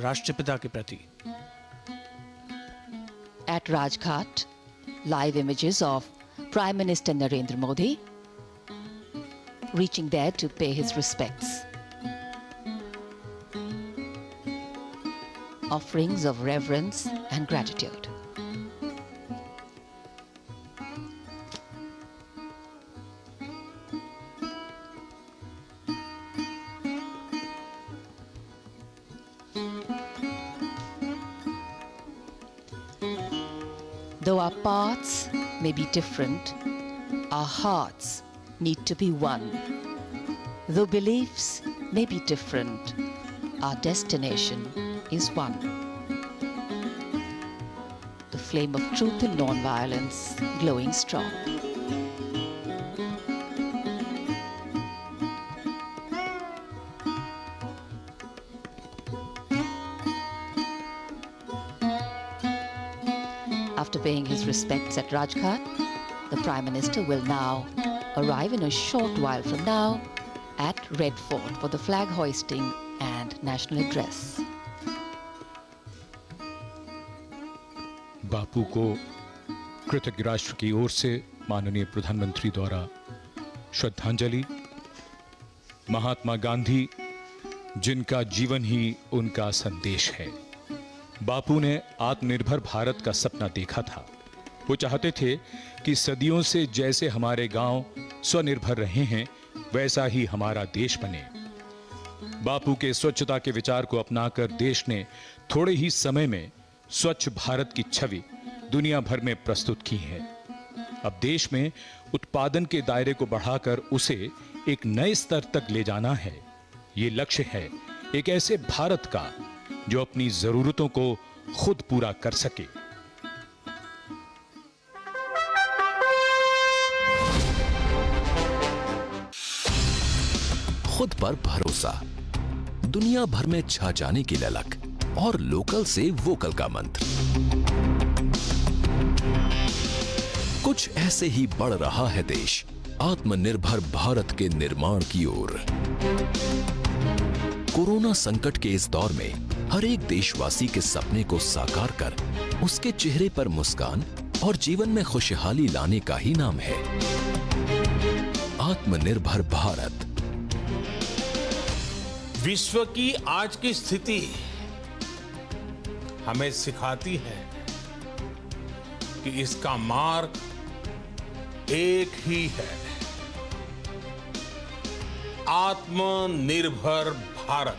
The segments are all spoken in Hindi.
राष्ट्रपिता के प्रति। At Rajghat, live images of Prime Minister Narendra Modi reaching there to pay his respects. Offerings of reverence and gratitude. Though our paths may be different, our hearts need to be one. Though beliefs may be different, our destination is one. The flame of truth and non-violence glowing strong. After paying his respects at Rajghat, the Prime Minister will now arrive in a short while from now at Red Fort for the flag hoisting and national address. बापू को कृतज्ञ राष्ट्र की ओर से माननीय प्रधानमंत्री द्वारा श्रद्धांजलि। महात्मा गांधी, जिनका जीवन ही उनका संदेश है। बापू ने आत्मनिर्भर भारत का सपना देखा था। वो चाहते थे कि सदियों से जैसे हमारे गांव स्वनिर्भर रहे हैं, वैसा ही हमारा देश बने। बापू के स्वच्छता के विचार को अपनाकर देश ने थोड़े ही समय में स्वच्छ भारत की छवि दुनिया भर में प्रस्तुत की है। अब देश में उत्पादन के दायरे को बढ़ाकर उसे एक नए स्तर तक ले जाना है। ये लक्ष्य है एक ऐसे भारत का जो अपनी जरूरतों को खुद पूरा कर सके। खुद पर भरोसा, दुनिया भर में छा जाने की ललक और लोकल से वोकल का मंत्र, कुछ ऐसे ही बढ़ रहा है देश आत्मनिर्भर भारत के निर्माण की ओर। कोरोना संकट के इस दौर में हर एक देशवासी के सपने को साकार कर उसके चेहरे पर मुस्कान और जीवन में खुशहाली लाने का ही नाम है आत्मनिर्भर भारत। विश्व की आज की स्थिति हमें सिखाती है कि इसका मार्ग एक ही है, आत्मनिर्भर भारत।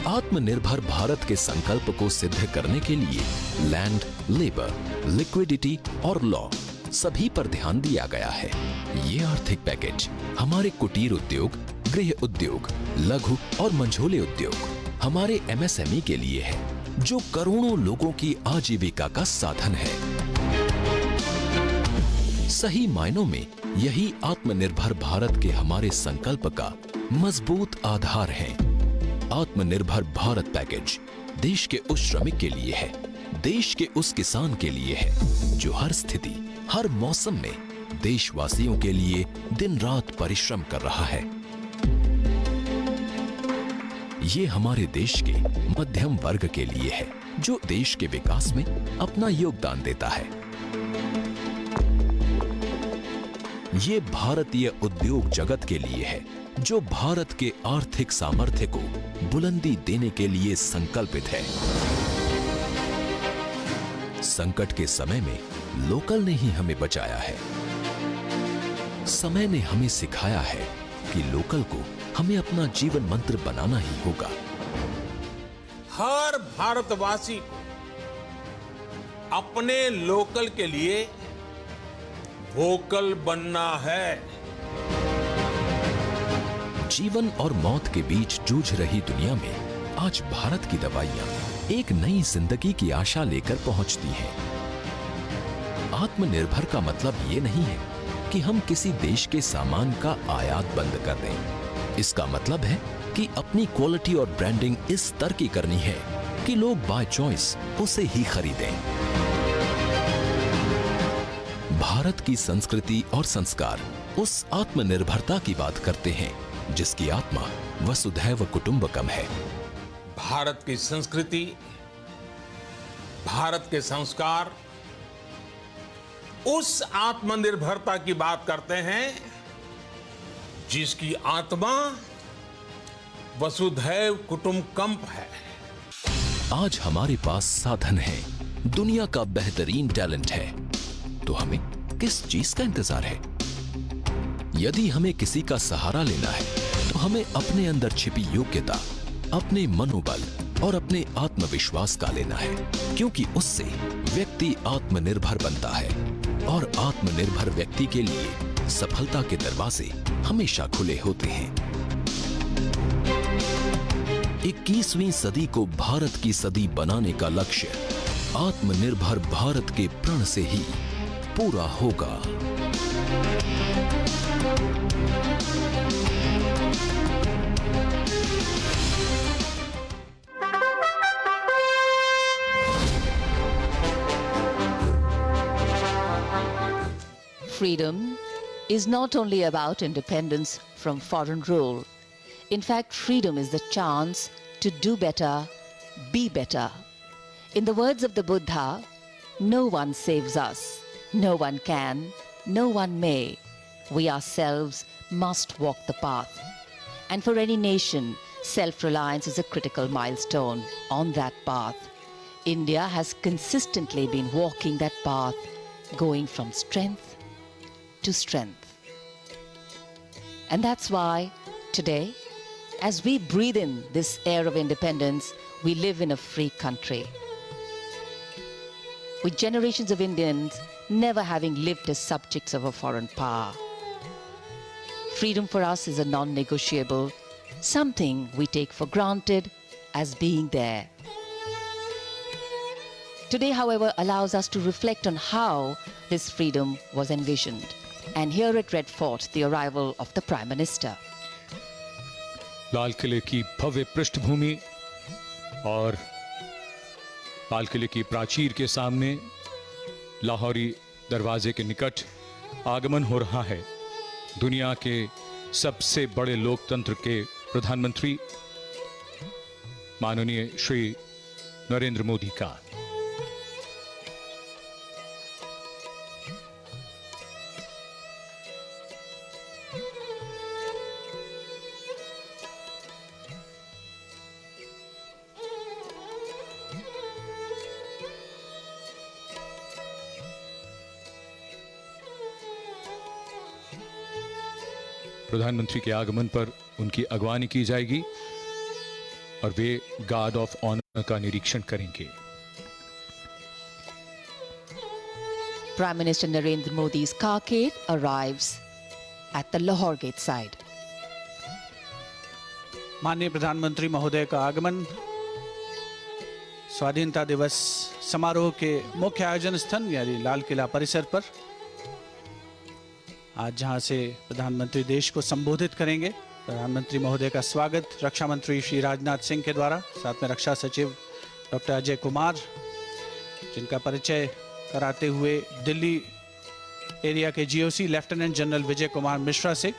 आत्मनिर्भर भारत के संकल्प को सिद्ध करने के लिए लैंड, लेबर, लिक्विडिटी और लॉ सभी पर ध्यान दिया गया है। ये आर्थिक पैकेज हमारे कुटीर उद्योग, गृह उद्योग, लघु और मंझोले उद्योग, हमारे एमएसएमई के लिए है, जो करोड़ों लोगों की आजीविका का साधन है। सही मायनों में यही आत्मनिर्भर भारत के हमारे संकल्प का मजबूत आधार है। आत्मनिर्भर भारत पैकेज देश के उस श्रमिक के लिए है, देश के उस किसान के लिए है जो हर स्थिति, हर मौसम में देशवासियों के लिए दिन रात परिश्रम कर रहा है। ये हमारे देश के मध्यम वर्ग के लिए है जो देश के विकास में अपना योगदान देता है। ये भारतीय उद्योग जगत के लिए है जो भारत के आर्थिक सामर्थ्य को बुलंदी देने के लिए संकल्पित है। संकट के समय में लोकल ने ही हमें बचाया है। समय ने हमें सिखाया है कि लोकल को हमें अपना जीवन मंत्र बनाना ही होगा। हर भारतवासी को अपने लोकल के लिए वोकल बनना है। जीवन और मौत के बीच जूझ रही दुनिया में आज भारत की दवाइयां एक नई जिंदगी की आशा लेकर पहुंचती हैं। आत्मनिर्भर का मतलब ये नहीं है कि हम किसी देश के सामान का आयात बंद कर दें। इसका मतलब है कि अपनी क्वालिटी और ब्रांडिंग इस स्तर की करनी है कि लोग बाय चॉइस उसे ही खरीदें। भारत की संस्कृति और संस्कार उस आत्मनिर्भरता की बात करते हैं जिसकी आत्मा वसुधैव कुटुंबकम है। भारत की संस्कृति, भारत के संस्कार, उस आत्मनिर्भरता की बात करते हैं जिसकी आत्मा वसुधैव कुटुंबकम है। आज हमारे पास साधन है, दुनिया का बेहतरीन टैलेंट है, तो हमें किस चीज का इंतजार है? यदि हमें किसी का सहारा लेना है तो हमें अपने अंदर छिपी योग्यता, अपने मनोबल और अपने आत्मविश्वास का लेना है, क्योंकि उससे व्यक्ति आत्मनिर्भर बनता है और आत्मनिर्भर व्यक्ति के लिए सफलता के दरवाजे हमेशा खुले होते हैं। 21वीं सदी को भारत की सदी बनाने का लक्ष्य आत्मनिर्भर भारत के प्रण से ही पूरा होगा। Freedom is not only about independence from foreign rule. In fact, freedom is the chance to do better, be better. In the words of the Buddha, no one saves us, no one can, no one may. We ourselves must walk the path. And for any nation, self-reliance is a critical milestone on that path. India has consistently been walking that path, going from strength to strength. And that's why today, as we breathe in this air of independence, we live in a free country. With generations of Indians never having lived as subjects of a foreign power. Freedom for us is a non-negotiable, something we take for granted as being there. Today, however, allows us to reflect on how this freedom was envisioned. And here at Red Fort, the arrival of the Prime Minister. लाल किले की भव्य पृष्ठभूमि और लाल किले की प्राचीर के सामने लाहौरी दरवाजे के निकट आगमन हो रहा है दुनिया के सबसे बड़े लोकतंत्र के प्रधानमंत्री माननीय श्री नरेंद्र मोदी का। प्रधानमंत्री के आगमन पर उनकी अगवानी की जाएगी और वे गार्ड ऑफ ऑनर का निरीक्षण करेंगे। Prime Minister Narendra Modi's carcade arrives at the Lahore Gate side. माननीय प्रधानमंत्री महोदय का आगमन स्वाधीनता दिवस समारोह के मुख्य आयोजन स्थल यानी लाल किला परिसर पर आज जहां से प्रधानमंत्री देश को संबोधित करेंगे। प्रधानमंत्री महोदय का स्वागत रक्षा मंत्री श्री राजनाथ सिंह के द्वारा, साथ में रक्षा सचिव डॉक्टर अजय कुमार, जिनका परिचय कराते हुए दिल्ली एरिया के GOC lieutenant general Vijay Kumar Mishra से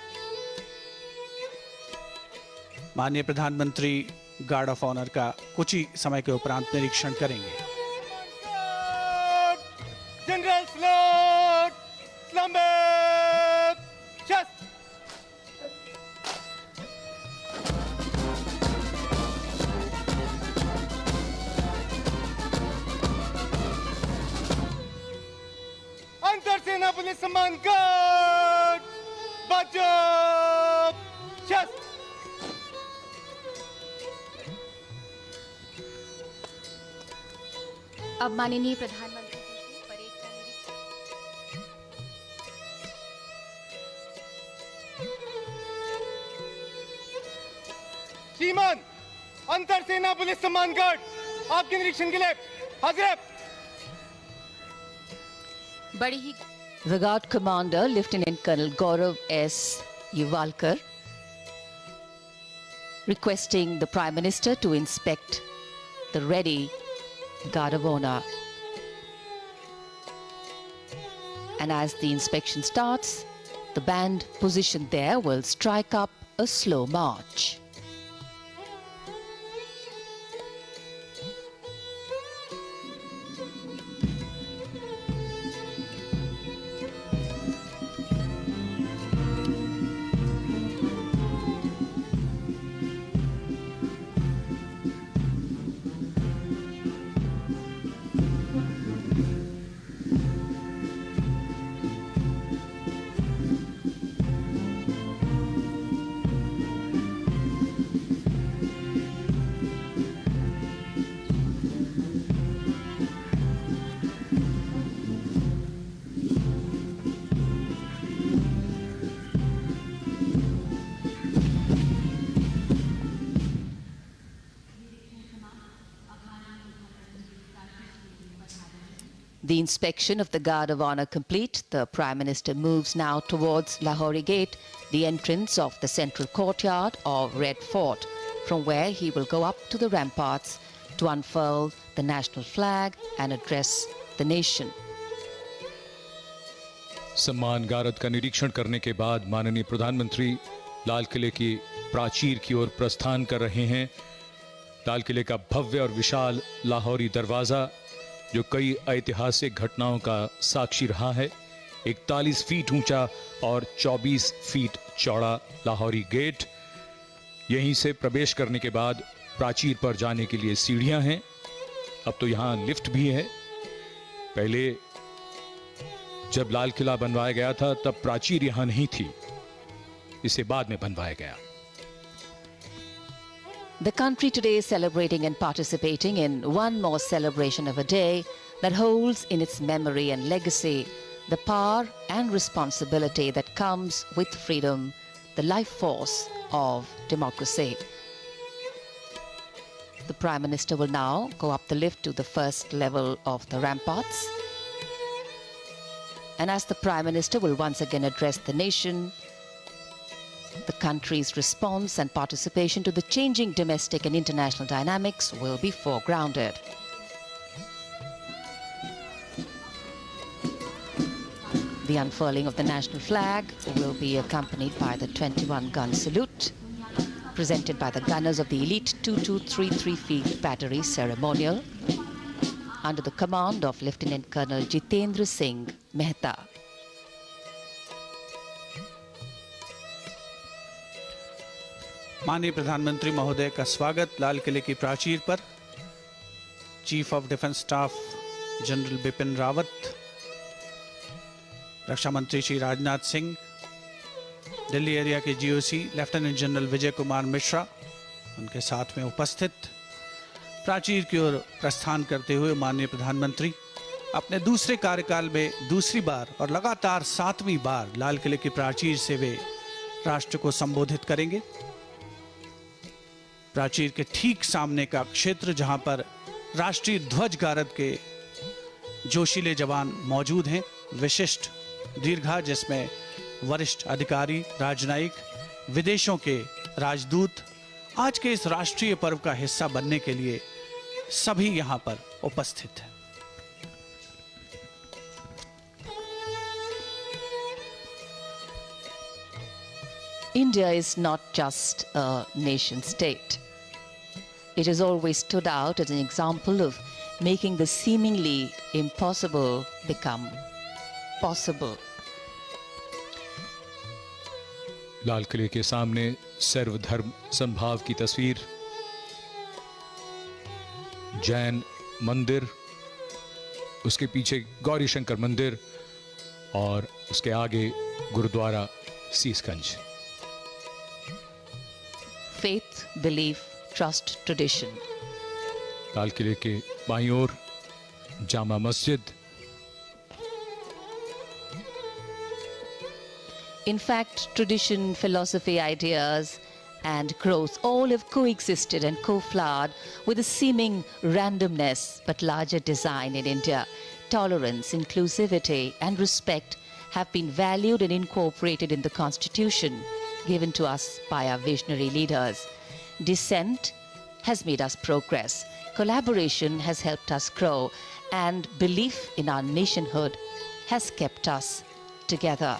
माननीय प्रधानमंत्री गार्ड ऑफ ऑनर का कुछ ही समय के उपरांत निरीक्षण करेंगे। जनरल सैल्यूट, सलाम, चेस्ट। अंतर सेना पुलिस सम्मान गार्ड, बचाव, चेस्ट। अब माननीय प्रधानमंत्री जी की परेड का निरीक्षण। श्रीमान, अंतर सेना पुलिस सम्मान गार्ड आपके निरीक्षण के लिए हाजिर है। बड़ी ही The Guard Commander, Lieutenant Colonel Gaurav S. Yuvalkar, requesting the Prime Minister to inspect the ready Guard of Honor. And as the inspection starts, the band positioned there will strike up a slow march. The inspection of the Guard of Honor complete, the Prime Minister moves now towards Lahori Gate, the entrance of the central courtyard of Red Fort, from where he will go up to the ramparts to unfurl the national flag and address the nation. सम्मान गारद का निरीक्षण करने के बाद माननीय प्रधानमंत्री लाल किले की प्राचीर की ओर प्रस्थान कर रहे हैं। लाल किले का भव्य और विशाल लाहौरी दरवाजा, जो कई ऐतिहासिक घटनाओं का साक्षी रहा है, 41 फीट ऊंचा और 24 फीट चौड़ा लाहौरी गेट। यहीं से प्रवेश करने के बाद प्राचीर पर जाने के लिए सीढ़ियां हैं। अब तो यहां लिफ्ट भी है। पहले जब लाल किला बनवाया गया था तब प्राचीर यहां नहीं थी, इसे बाद में बनवाया गया। The country today is celebrating and participating in one more celebration of a day that holds in its memory and legacy the power and responsibility that comes with freedom, the life force of democracy. The Prime Minister will now go up the lift to the first level of the ramparts. And as the Prime Minister will once again address the nation, the country's response and participation to the changing domestic and international dynamics will be foregrounded. The unfurling of the national flag will be accompanied by the 21-gun salute, presented by the gunners of the elite 2233 Field Battery Ceremonial, under the command of Lieutenant Colonel Jitendra Singh Mehta. माननीय प्रधानमंत्री महोदय का स्वागत लाल किले की प्राचीर पर। Chief of defence staff general Bipin Rawat, रक्षा मंत्री श्री राजनाथ सिंह, दिल्ली एरिया के GOC lieutenant general Vijay Kumar Mishra उनके साथ में उपस्थित। प्राचीर की ओर प्रस्थान करते हुए माननीय प्रधानमंत्री अपने दूसरे कार्यकाल में दूसरी बार और लगातार 7वीं बार लाल किले की प्राचीर से वे राष्ट्र को संबोधित करेंगे। प्राचीर के ठीक सामने का क्षेत्र जहां पर राष्ट्रीय ध्वज गारद के जोशीले जवान मौजूद हैं, विशिष्ट दीर्घा जिसमें वरिष्ठ अधिकारी, राजनयिक, विदेशों के राजदूत आज के इस राष्ट्रीय पर्व का हिस्सा बनने के लिए सभी यहां पर उपस्थित हैं। India is not just a nation state. It has always stood out as an example of making the seemingly impossible become possible. लाल किले के सामने सर्वधर्म समभाव की तस्वीर, जैन मंदिर, उसके पीछे गौरी शंकर मंदिर और उसके आगे gurdwara Sisganj. Faith, belief, trust, tradition. लाल किले के बाईं ओर Jama Masjid. In fact, tradition, philosophy, ideas, and growth all have coexisted and co-flowered with a seeming randomness but larger design in India. Tolerance, inclusivity, and respect have been valued and incorporated in the Constitution given to us by our visionary leaders. Dissent has made us progress. Collaboration has helped us grow, and belief in our nationhood has kept us together.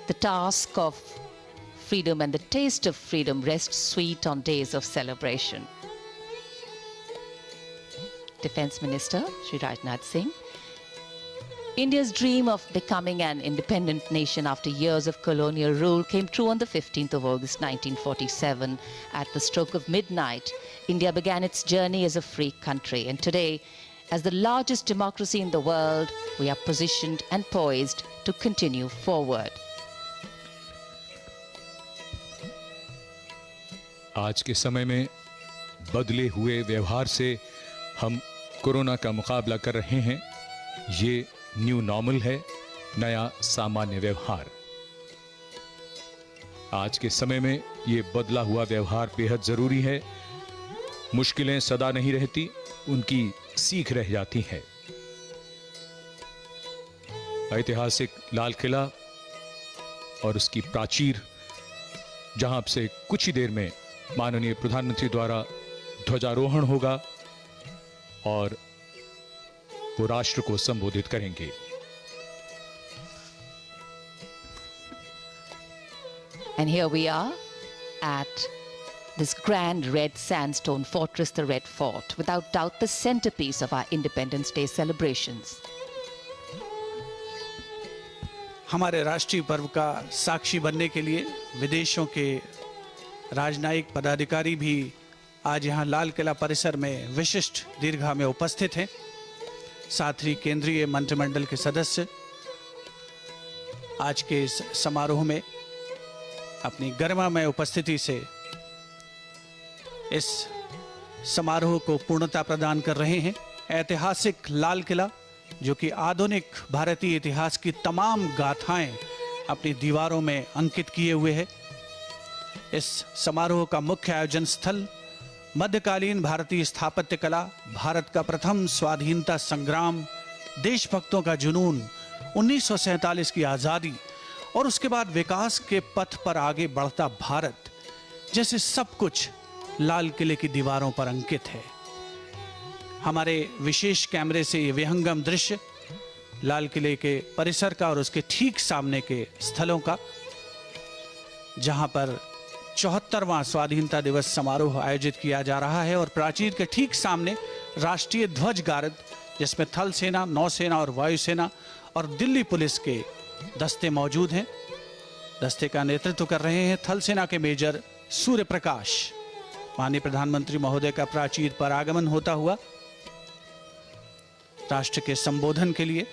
The task of freedom and the taste of freedom rests sweet on days of celebration. Defense Minister Shri Rajnath Singh. India's dream of becoming an independent nation after years of colonial rule came true on the 15th of August 1947. At the stroke of midnight, India began its journey as a free country. And today, as the largest democracy in the world, we are positioned and poised to continue forward. आज के समय में बदले हुए व्यवहार से हम कोरोना का मुकाबला कर रहे हैं। ये न्यू नॉर्मल है, नया सामान्य व्यवहार। आज के समय में ये बदला हुआ व्यवहार बेहद जरूरी है। मुश्किलें सदा नहीं रहती, उनकी सीख रह जाती हैं। ऐतिहासिक लाल किला और उसकी प्राचीर, जहां अब से कुछ ही देर में माननीय प्रधानमंत्री द्वारा ध्वजारोहण होगा और वो राष्ट्र को संबोधित करेंगे। And here we are at this grand red sandstone fortress, the Red Fort, without doubt the centerpiece of our Independence Day celebrations. हमारे राष्ट्रीय पर्व का साक्षी बनने के लिए विदेशों के राजनयिक पदाधिकारी भी आज यहाँ लाल किला परिसर में विशिष्ट दीर्घा में उपस्थित हैं। साथ ही केंद्रीय मंत्रिमंडल के सदस्य आज के इस समारोह में अपनी गरिमामय उपस्थिति से इस समारोह को पूर्णता प्रदान कर रहे हैं। ऐतिहासिक लाल किला, जो कि आधुनिक भारतीय इतिहास की तमाम गाथाएं अपनी दीवारों में अंकित किए हुए है। इस समारोह का मुख्य आयोजन स्थल मध्यकालीन भारतीय स्थापत्य कला, भारत का प्रथम स्वाधीनता संग्राम, देशभक्तों का जुनून, 1947 की आज़ादी और उसके बाद विकास के पथ पर आगे बढ़ता भारत, जैसे सब कुछ लाल किले की दीवारों पर अंकित है। हमारे विशेष कैमरे से ये विहंगम दृश्य लाल किले के परिसर का और उसके ठीक सामने के स्थलों का, जहां पर 74वां स्वाधीनता दिवस समारोह आयोजित किया जा रहा है और प्राचीर के ठीक सामने राष्ट्रीय ध्वज गारद, जिसमें थल सेना, नौसेना और वायुसेना और दिल्ली पुलिस के दस्ते मौजूद हैं। दस्ते का नेतृत्व कर रहे हैं थल सेना के मेजर सूर्य प्रकाश। माननीय प्रधानमंत्री महोदय का प्राचीर पर आगमन होता हुआ राष्ट्र के संबोधन के लिए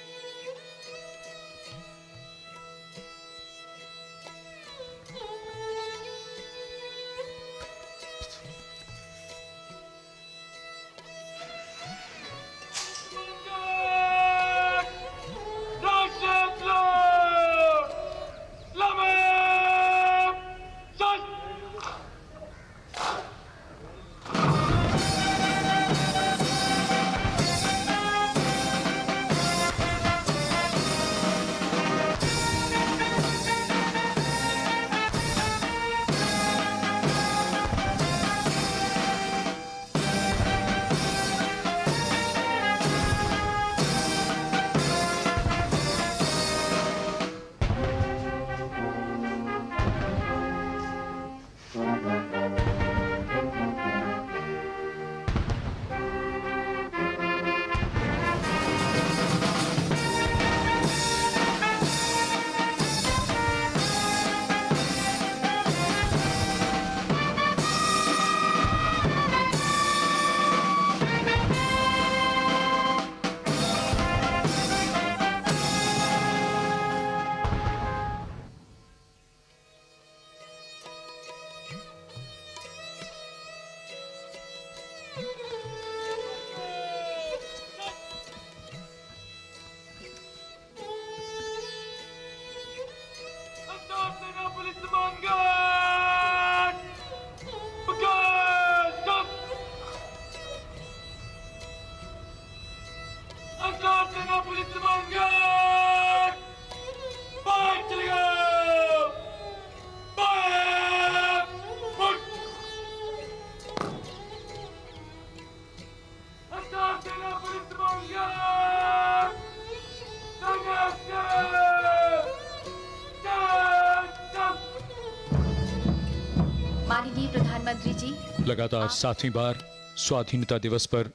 माननीय प्रधानमंत्री जी, लगातार 7वीं बार स्वाधीनता दिवस पर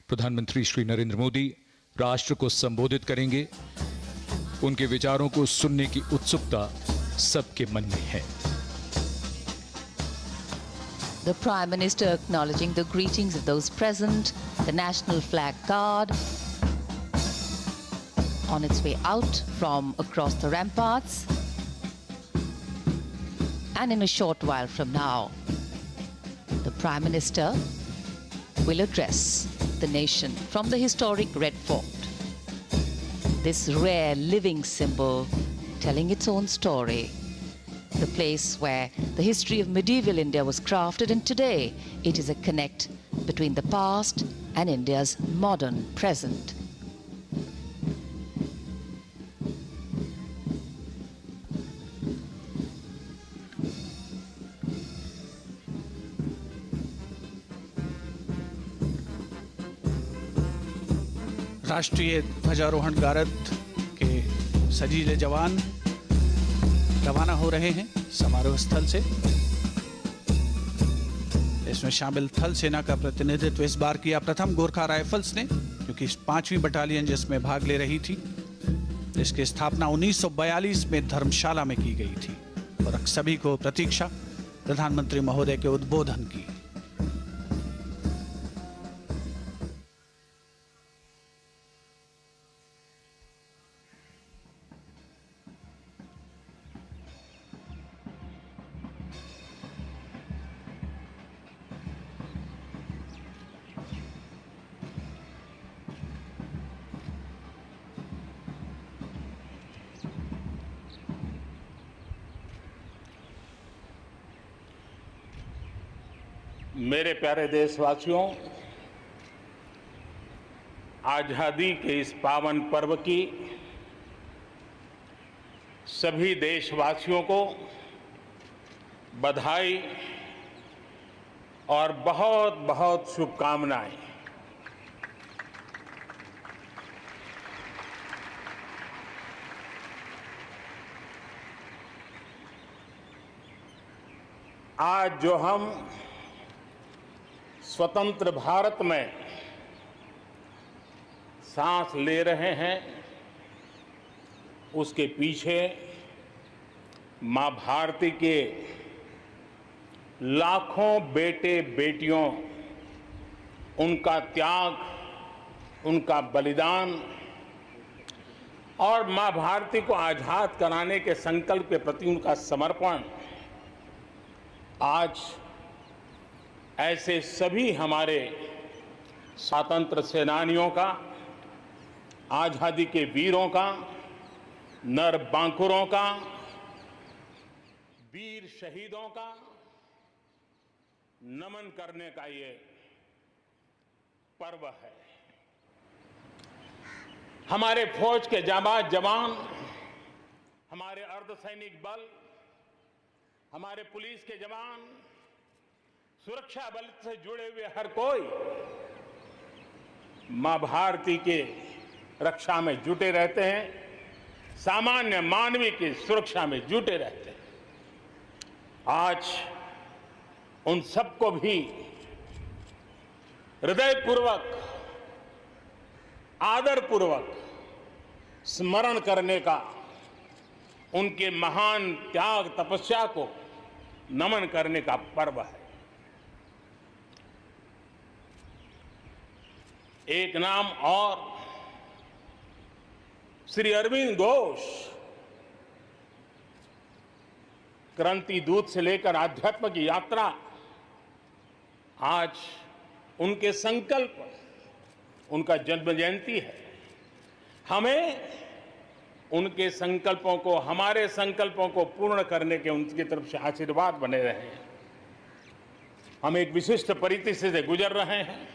प्रधानमंत्री श्री नरेंद्र मोदी राष्ट्र को संबोधित करेंगे। उनके विचारों को सुनने की उत्सुकता सबके मन में है। The Prime Minister acknowledging the greetings of those present, the national flag guard on its way out from across the ramparts. And in a short while from now, the Prime Minister will address the nation from the historic Red Fort. This rare living symbol telling its own story the place where the history of medieval India was crafted, and today it is a connect between the past and India's modern present. राष्ट्रीय ध्वजारोहण गारद के सजीले जवान रवाना हो रहे हैं समारोह स्थल से। इसमें शामिल थल सेना का प्रतिनिधित्व इस बार किया प्रथम गोरखा राइफल्स ने, क्योंकि 5वीं बटालियन जिसमें भाग ले रही थी, इसकी स्थापना 1942 में धर्मशाला में की गई थी। और सभी को प्रतीक्षा प्रधानमंत्री महोदय के उद्बोधन की। मेरे प्यारे देशवासियों, आजादी के इस पावन पर्व की सभी देशवासियों को बधाई और बहुत बहुत शुभकामनाएं। आज जो हम स्वतंत्र भारत में सांस ले रहे हैं, उसके पीछे मां भारती के लाखों बेटे बेटियों, उनका त्याग, उनका बलिदान और मां भारती को आजाद कराने के संकल्प के प्रति उनका समर्पण आज ऐसे सभी हमारे स्वतंत्र सेनानियों का, आजादी के वीरों का, नर बांकुरों का, वीर शहीदों का नमन करने का ये पर्व है। हमारे फौज के जाबाज जवान, हमारे अर्धसैनिक बल, हमारे पुलिस के जवान, सुरक्षा बल से जुड़े हुए हर कोई मां भारती के रक्षा में जुटे रहते हैं, सामान्य मानवीय की सुरक्षा में जुटे रहते हैं। आज उन सबको भी हृदयपूर्वक, आदरपूर्वक स्मरण करने का, उनके महान त्याग तपस्या को नमन करने का पर्व है। एक नाम और, श्री अरविंद घोष क्रांति दूत से लेकर आध्यात्म की यात्रा, आज उनके संकल्प, उनका जन्म जयंती है। हमें उनके संकल्पों को, हमारे संकल्पों को पूर्ण करने के उनकी तरफ से आशीर्वाद बने रहे हैं। हम एक विशिष्ट परिस्थिति से गुजर रहे हैं।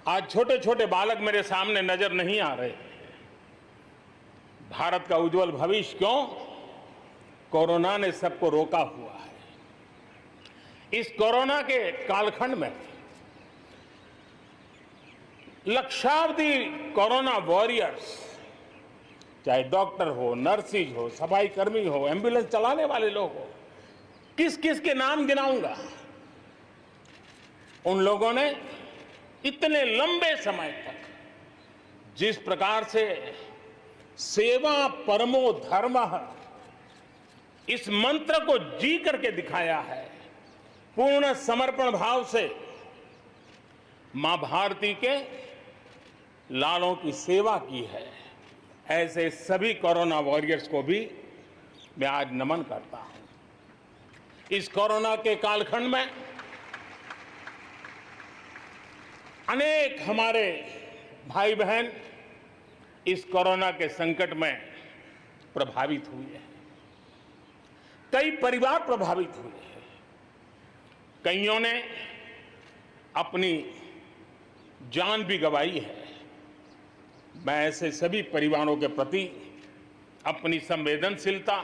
आज छोटे छोटे बालक मेरे सामने नजर नहीं आ रहे। भारत का उज्जवल भविष्य क्यों? कोरोना ने सबको रोका हुआ है। इस कोरोना के कालखंड में लक्षावधि कोरोना वॉरियर्स, चाहे डॉक्टर हो, नर्सिस हो, सफाई कर्मी हो, एम्बुलेंस चलाने वाले लोग हो, किस किस के नाम गिनाऊंगा। उन लोगों ने इतने लंबे समय तक जिस प्रकार से सेवा परमो धर्मः इस मंत्र को जी करके दिखाया है, पूर्ण समर्पण भाव से मां भारती के लालों की सेवा की है, ऐसे सभी कोरोना वॉरियर्स को भी मैं आज नमन करता हूं। इस कोरोना के कालखंड में अनेक हमारे भाई बहन इस कोरोना के संकट में प्रभावित हुए हैं। कई परिवार प्रभावित हुए हैं। कईयों ने अपनी जान भी गंवाई है। मैं ऐसे सभी परिवारों के प्रति अपनी संवेदनशीलता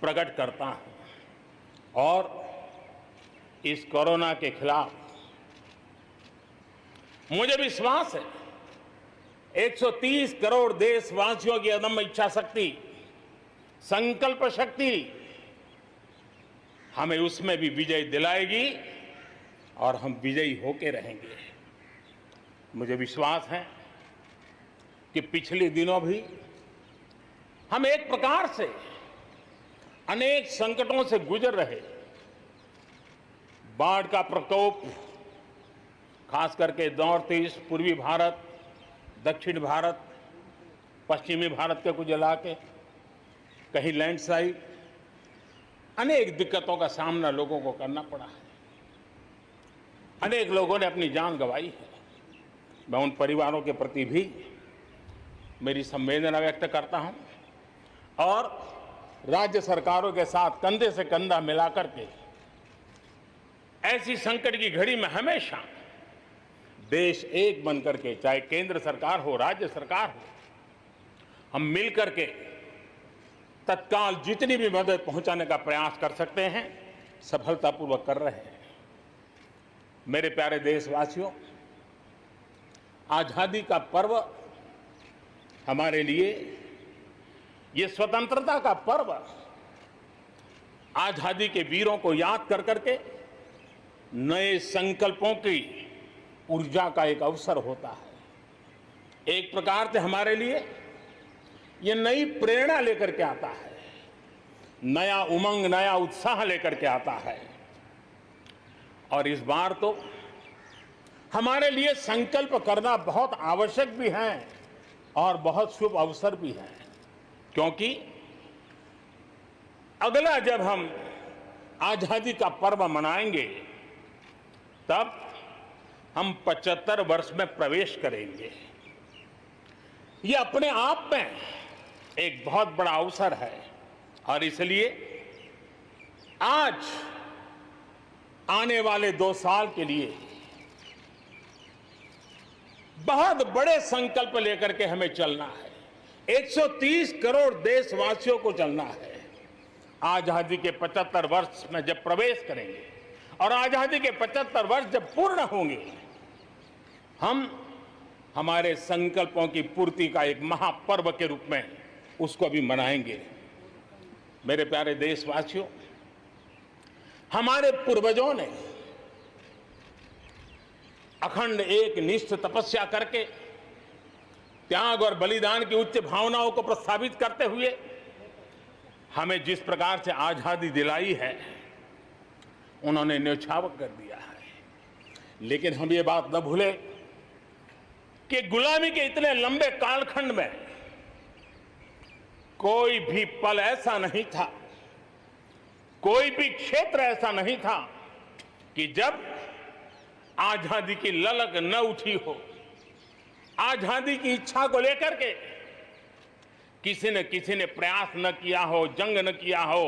प्रकट करता हूं और इस कोरोना के खिलाफ मुझे विश्वास है 130 करोड़ देशवासियों की अदम्य इच्छा शक्ति, संकल्प शक्ति हमें उसमें भी विजय दिलाएगी और हम विजयी होके रहेंगे। मुझे विश्वास है कि पिछले दिनों भी हम एक प्रकार से अनेक संकटों से गुजर रहे। बाढ़ का प्रकोप, खास करके नॉर्थ ईस्ट, पूर्वी भारत, दक्षिण भारत, पश्चिमी भारत के कुछ इलाके, कहीं लैंडस्लाइड, अनेक दिक्कतों का सामना लोगों को करना पड़ा है। अनेक लोगों ने अपनी जान गंवाई है। मैं उन परिवारों के प्रति भी मेरी संवेदना व्यक्त करता हूं और राज्य सरकारों के साथ कंधे से कंधा मिलाकर के ऐसी संकट की घड़ी में हमेशा देश एक बनकर के, चाहे केंद्र सरकार हो, राज्य सरकार हो, हम मिलकर के तत्काल जितनी भी मदद पहुंचाने का प्रयास कर सकते हैं सफलतापूर्वक कर रहे हैं। मेरे प्यारे देशवासियों, आजादी का पर्व हमारे लिए, ये स्वतंत्रता का पर्व आजादी के वीरों को याद कर करके नए संकल्पों की ऊर्जा का एक अवसर होता है। एक प्रकार से हमारे लिए ये नई प्रेरणा लेकर के आता है, नया उमंग, नया उत्साह लेकर के आता है। और इस बार तो हमारे लिए संकल्प करना बहुत आवश्यक भी है और बहुत शुभ अवसर भी है, क्योंकि अगला जब हम आजादी का पर्व मनाएंगे तब हम 75 वर्ष में प्रवेश करेंगे। ये अपने आप में एक बहुत बड़ा अवसर है और इसलिए आज आने वाले 2 साल के लिए बहुत बड़े संकल्प लेकर के हमें चलना है। 130 करोड़ देशवासियों को चलना है। आजादी के 75 वर्ष में जब प्रवेश करेंगे और आजादी के 75 वर्ष जब पूर्ण होंगे, हम हमारे संकल्पों की पूर्ति का एक महापर्व के रूप में उसको भी मनाएंगे। मेरे प्यारे देशवासियों, हमारे पूर्वजों ने अखंड एक निष्ठ तपस्या करके त्याग और बलिदान की उच्च भावनाओं को प्रस्तावित करते हुए हमें जिस प्रकार से आजादी दिलाई है, उन्होंने न्यौछावर कर दिया है। लेकिन हम ये बात न भूलें कि गुलामी के इतने लंबे कालखंड में कोई भी पल ऐसा नहीं था, कोई भी क्षेत्र ऐसा नहीं था कि जब आजादी की ललक न उठी हो, आजादी की इच्छा को लेकर के किसी ने प्रयास न किया हो, जंग न किया हो,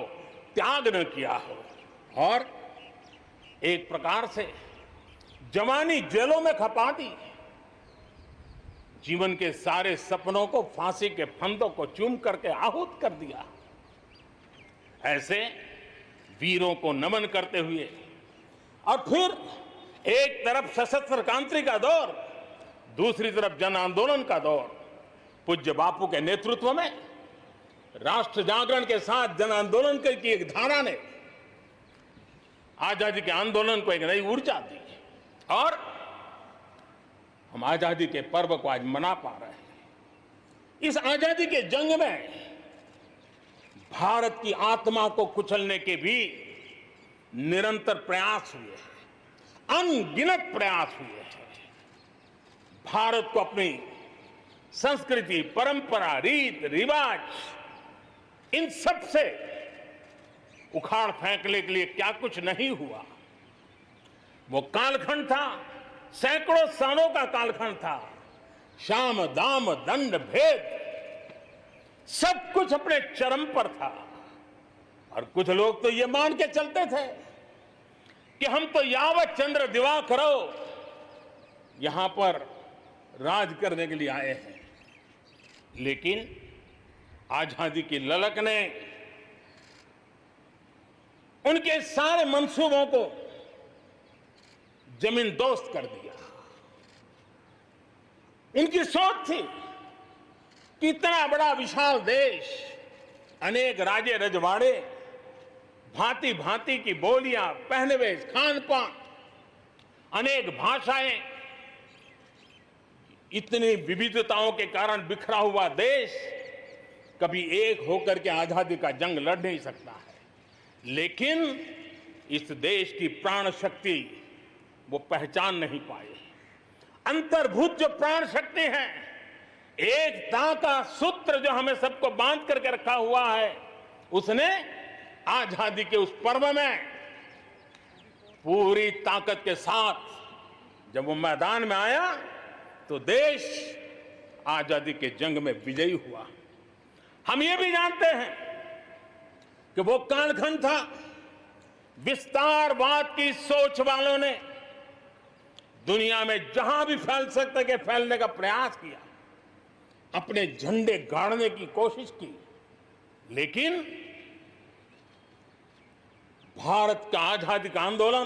त्याग न किया हो और एक प्रकार से जवानी जेलों में खपा दी। जीवन के सारे सपनों को फांसी के फंदों को चूम करके आहूत कर दिया। ऐसे वीरों को नमन करते हुए और फिर एक तरफ सशस्त्र क्रांति का दौर, दूसरी तरफ जन आंदोलन का दौर, पूज्य बापू के नेतृत्व में राष्ट्र जागरण के साथ जन आंदोलन की एक धारा ने आजादी के आंदोलन को एक नई ऊर्जा दी और हम आजादी के पर्व को आज मना पा रहे हैं। इस आजादी के जंग में भारत की आत्मा को कुचलने के भी निरंतर प्रयास हुए हैं, अनगिनत प्रयास हुए हैं। भारत को अपनी संस्कृति, परंपरा, रीत रिवाज, इन सब से उखाड़ फेंकने के लिए क्या कुछ नहीं हुआ। वो कालखंड था, सैकड़ों सालों का कालखंड था। शाम दाम दंड भेद सब कुछ अपने चरम पर था। और कुछ लोग तो ये मान के चलते थे कि हम तो यावत चंद्र दिवाकरो यहां पर राज करने के लिए आए हैं। लेकिन आजादी की ललक ने उनके सारे मंसूबों को जमीन दोस्त कर दिया। इनकी सोच थी कि इतना बड़ा विशाल देश, अनेक राजे रजवाड़े, भांति भांति की बोलियां, पहनवेश, खान पान, अनेक भाषाएं, इतनी विविधताओं के कारण बिखरा हुआ देश कभी एक होकर के आजादी का जंग लड़ नहीं सकता है। लेकिन इस देश की प्राण शक्ति वो पहचान नहीं पाए। अंतर्भूत जो प्राण शक्ति है, एकता का सूत्र जो हमें सबको बांध करके रखा हुआ है, उसने आजादी के उस पर्व में पूरी ताकत के साथ जब वो मैदान में आया तो देश आजादी के जंग में विजयी हुआ। हम ये भी जानते हैं कि वो कालखंड था, विस्तारवाद की सोच वालों ने दुनिया में जहां भी फैल सकते के फैलने का प्रयास किया, अपने झंडे गाड़ने की कोशिश की। लेकिन भारत का आजादी का आंदोलन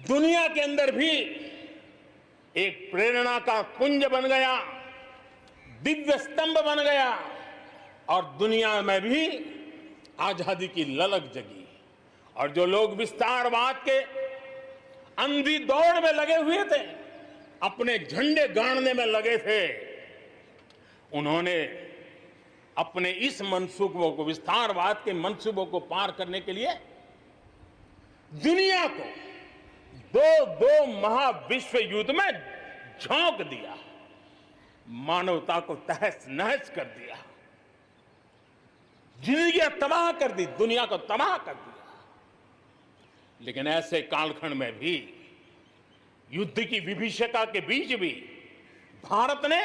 दुनिया के अंदर भी एक प्रेरणा का पुंज बन गया, दिव्य स्तंभ बन गया और दुनिया में भी आजादी की ललक जगी। और जो लोग विस्तारवाद के अंधी दौड़ में लगे हुए थे, अपने झंडे गाड़ने में लगे थे, उन्होंने अपने इस मंसूबों को, विस्तारवाद के मंसूबों को पार करने के लिए दुनिया को दो महाविश्व युद्ध में झोंक दिया, मानवता को तहस नहस कर दिया, जिंदगी तबाह कर दी, दुनिया को तबाह कर दिया। लेकिन ऐसे कालखंड में भी, युद्ध की विभीषिका के बीच भी भारत ने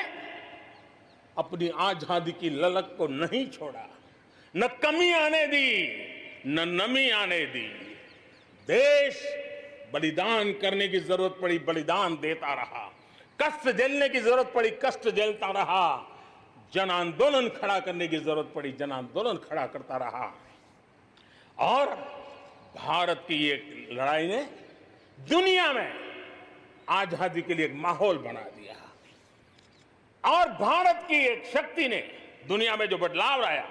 अपनी आजादी की ललक को नहीं छोड़ा, न कमी आने दी, न नमी आने दी। देश बलिदान करने की जरूरत पड़ी, बलिदान देता रहा, कष्ट झेलने की जरूरत पड़ी, कष्ट झेलता रहा, जन आंदोलन खड़ा करने की जरूरत पड़ी, जन आंदोलन खड़ा करता रहा। और भारत की ये लड़ाई ने दुनिया में आजादी के लिए एक माहौल बना दिया। और भारत की एक शक्ति ने दुनिया में जो बदलाव लाया,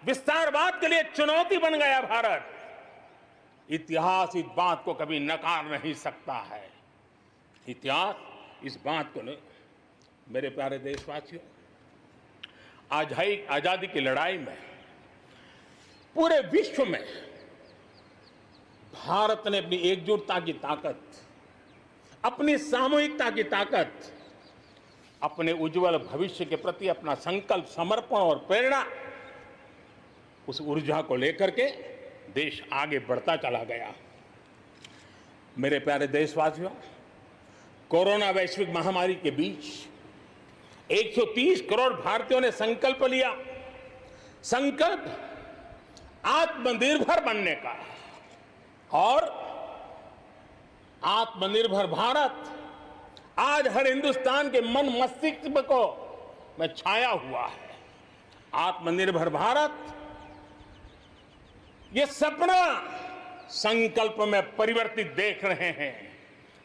विस्तारवाद के लिए चुनौती बन गया भारत। इतिहास इस बात को कभी नकार नहीं सकता है। इतिहास इस बात को नहीं। मेरे प्यारे देशवासियों, आजादी की लड़ाई में पूरे विश्व में भारत ने अपनी एकजुटता की ताकत, अपनी सामूहिकता की ताकत, अपने उज्जवल भविष्य के प्रति अपना संकल्प, समर्पण और प्रेरणा, उस ऊर्जा को लेकर के देश आगे बढ़ता चला गया। मेरे प्यारे देशवासियों, कोरोना वैश्विक महामारी के बीच 130 करोड़ भारतीयों ने संकल्प लिया, संकल्प आत्मनिर्भर बनने का। और आत्मनिर्भर भारत आज हर हिंदुस्तान के मन मस्तिष्क को में छाया हुआ है। आत्मनिर्भर भारत, ये सपना संकल्प में परिवर्तित देख रहे हैं।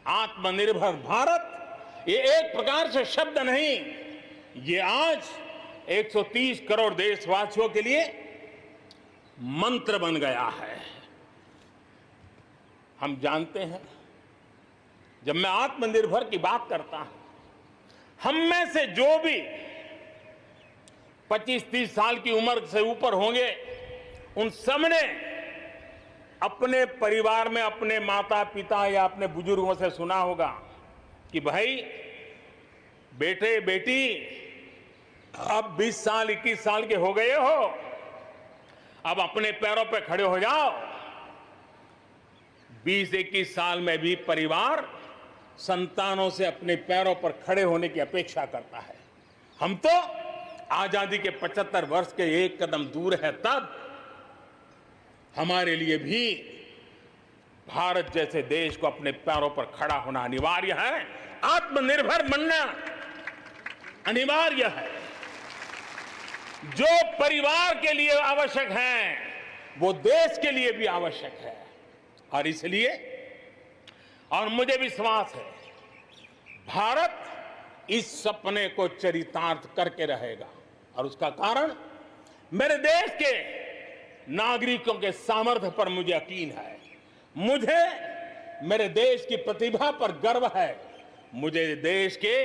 आत्मनिर्भर भारत ये एक प्रकार से शब्द नहीं, ये आज 130 करोड़ देशवासियों के लिए मंत्र बन गया है। हम जानते हैं, जब मैं आत्मनिर्भर की बात करता हूं, हम में से जो भी 25-30 साल की उम्र से ऊपर होंगे, उन सबने अपने परिवार में अपने माता पिता या अपने बुजुर्गों से सुना होगा कि भाई बेटे बेटी अब 20 साल 21 साल के हो गए हो, अब अपने पैरों पे खड़े हो जाओ। 20-21 साल में भी परिवार संतानों से अपने पैरों पर खड़े होने की अपेक्षा करता है। हम तो आजादी के 75 वर्ष के एक कदम दूर है तब हमारे लिए भी भारत जैसे देश को अपने पैरों पर खड़ा होना अनिवार्य है, आत्मनिर्भर बनना अनिवार्य है। जो परिवार के लिए आवश्यक है वो देश के लिए भी आवश्यक है। और इसलिए और मुझे विश्वास है भारत इस सपने को चरितार्थ करके रहेगा। और उसका कारण मेरे देश के नागरिकों के सामर्थ्य पर मुझे यकीन है। मुझे मेरे देश की प्रतिभा पर गर्व है। मुझे देश के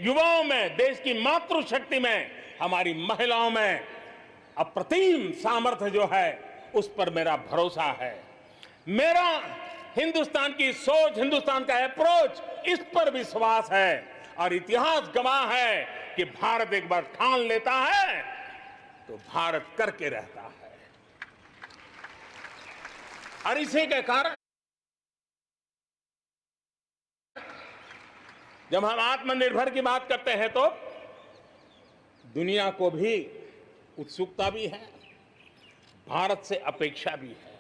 युवाओं में, देश की मातृशक्ति में, हमारी महिलाओं में अप्रतिम सामर्थ्य जो है उस पर मेरा भरोसा है। मेरा हिंदुस्तान की सोच, हिंदुस्तान का अप्रोच, इस पर विश्वास है। और इतिहास गवाह है कि भारत एक बार ठान लेता है तो भारत करके रहता है। और इसी के कारण जब हम आत्मनिर्भर की बात करते हैं तो दुनिया को भी उत्सुकता भी है, भारत से अपेक्षा भी है।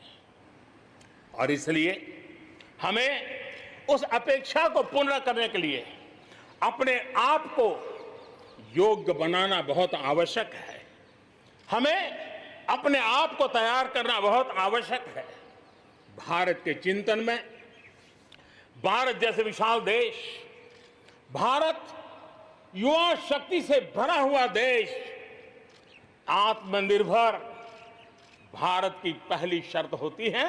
और इसलिए हमें उस अपेक्षा को पूर्ण करने के लिए अपने आप को योग्य बनाना बहुत आवश्यक है। हमें अपने आप को तैयार करना बहुत आवश्यक है। भारत के चिंतन में भारत जैसे विशाल देश, भारत युवा शक्ति से भरा हुआ देश, आत्मनिर्भर भारत की पहली शर्त होती है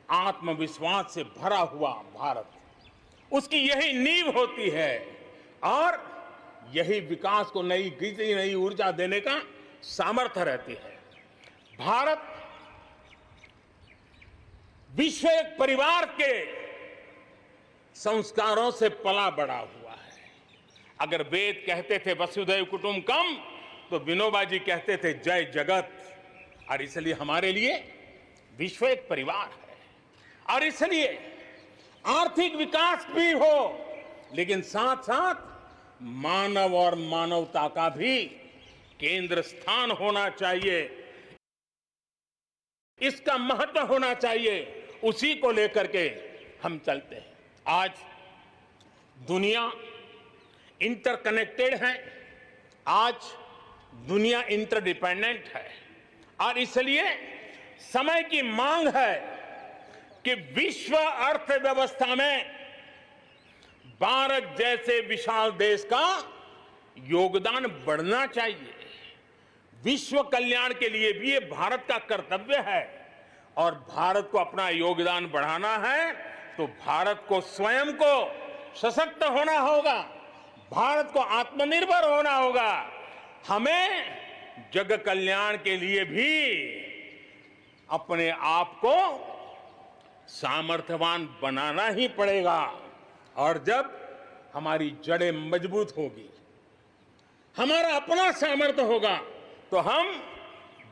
आत्मविश्वास से भरा हुआ भारत। उसकी यही नींव होती है और यही विकास को नई गति, नई ऊर्जा देने का सामर्थ्य रहती है। भारत विश्व एक परिवार के संस्कारों से पला बड़ा हुआ है। अगर वेद कहते थे वसुधैव कुटुंबकम तो विनोबा जी कहते थे जय जगत। और इसलिए हमारे लिए विश्व एक परिवार है। और इसलिए आर्थिक विकास भी हो लेकिन साथ साथ मानव और मानवता का भी केंद्र स्थान होना चाहिए, इसका महत्व होना चाहिए। उसी को लेकर के हम चलते हैं। आज दुनिया इंटरकनेक्टेड है, आज दुनिया इंटरडिपेंडेंट है। और इसलिए समय की मांग है कि विश्व अर्थव्यवस्था में भारत जैसे विशाल देश का योगदान बढ़ना चाहिए। विश्व कल्याण के लिए भी ये भारत का कर्तव्य है। और भारत को अपना योगदान बढ़ाना है तो भारत को स्वयं को सशक्त होना होगा, भारत को आत्मनिर्भर होना होगा। हमें जग कल्याण के लिए भी अपने आप को सामर्थ्यवान बनाना ही पड़ेगा। और जब हमारी जड़ें मजबूत होगी, हमारा अपना सामर्थ्य होगा तो हम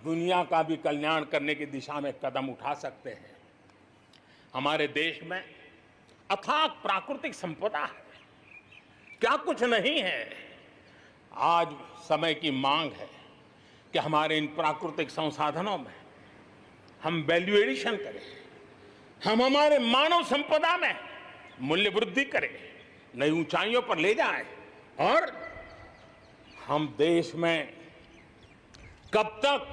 दुनिया का भी कल्याण करने की दिशा में कदम उठा सकते हैं। हमारे देश में अथाक प्राकृतिक संपदा है, क्या कुछ नहीं है। आज समय की मांग है कि हमारे इन प्राकृतिक संसाधनों में हम वैल्यू एडिशन करें, हम हमारे मानव संपदा में मूल्य वृद्धि करें, नई ऊंचाइयों पर ले जाएं। और हम देश में कब तक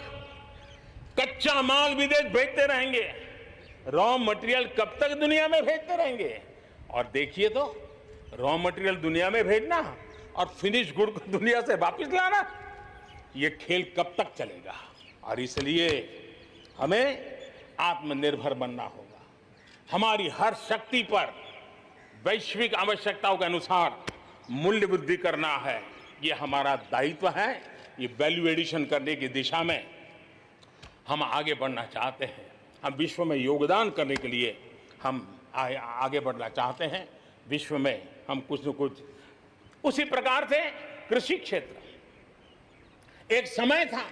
कच्चा माल विदेश भेजते रहेंगे, रॉ मटेरियल कब तक दुनिया में भेजते रहेंगे। और देखिए तो रॉ मटेरियल दुनिया में भेजना और फिनिश गुड को दुनिया से वापस लाना, ये खेल कब तक चलेगा। और इसलिए हमें आत्मनिर्भर बनना होगा। हमारी हर शक्ति पर वैश्विक आवश्यकताओं के अनुसार मूल्य वृद्धि करना है, ये हमारा दायित्व है। ये वैल्यू एडिशन करने की दिशा में हम आगे बढ़ना चाहते हैं। हम विश्व में योगदान करने के लिए हम आगे बढ़ना चाहते हैं। विश्व में हम कुछ न कुछ, उसी प्रकार से कृषि क्षेत्र, एक समय था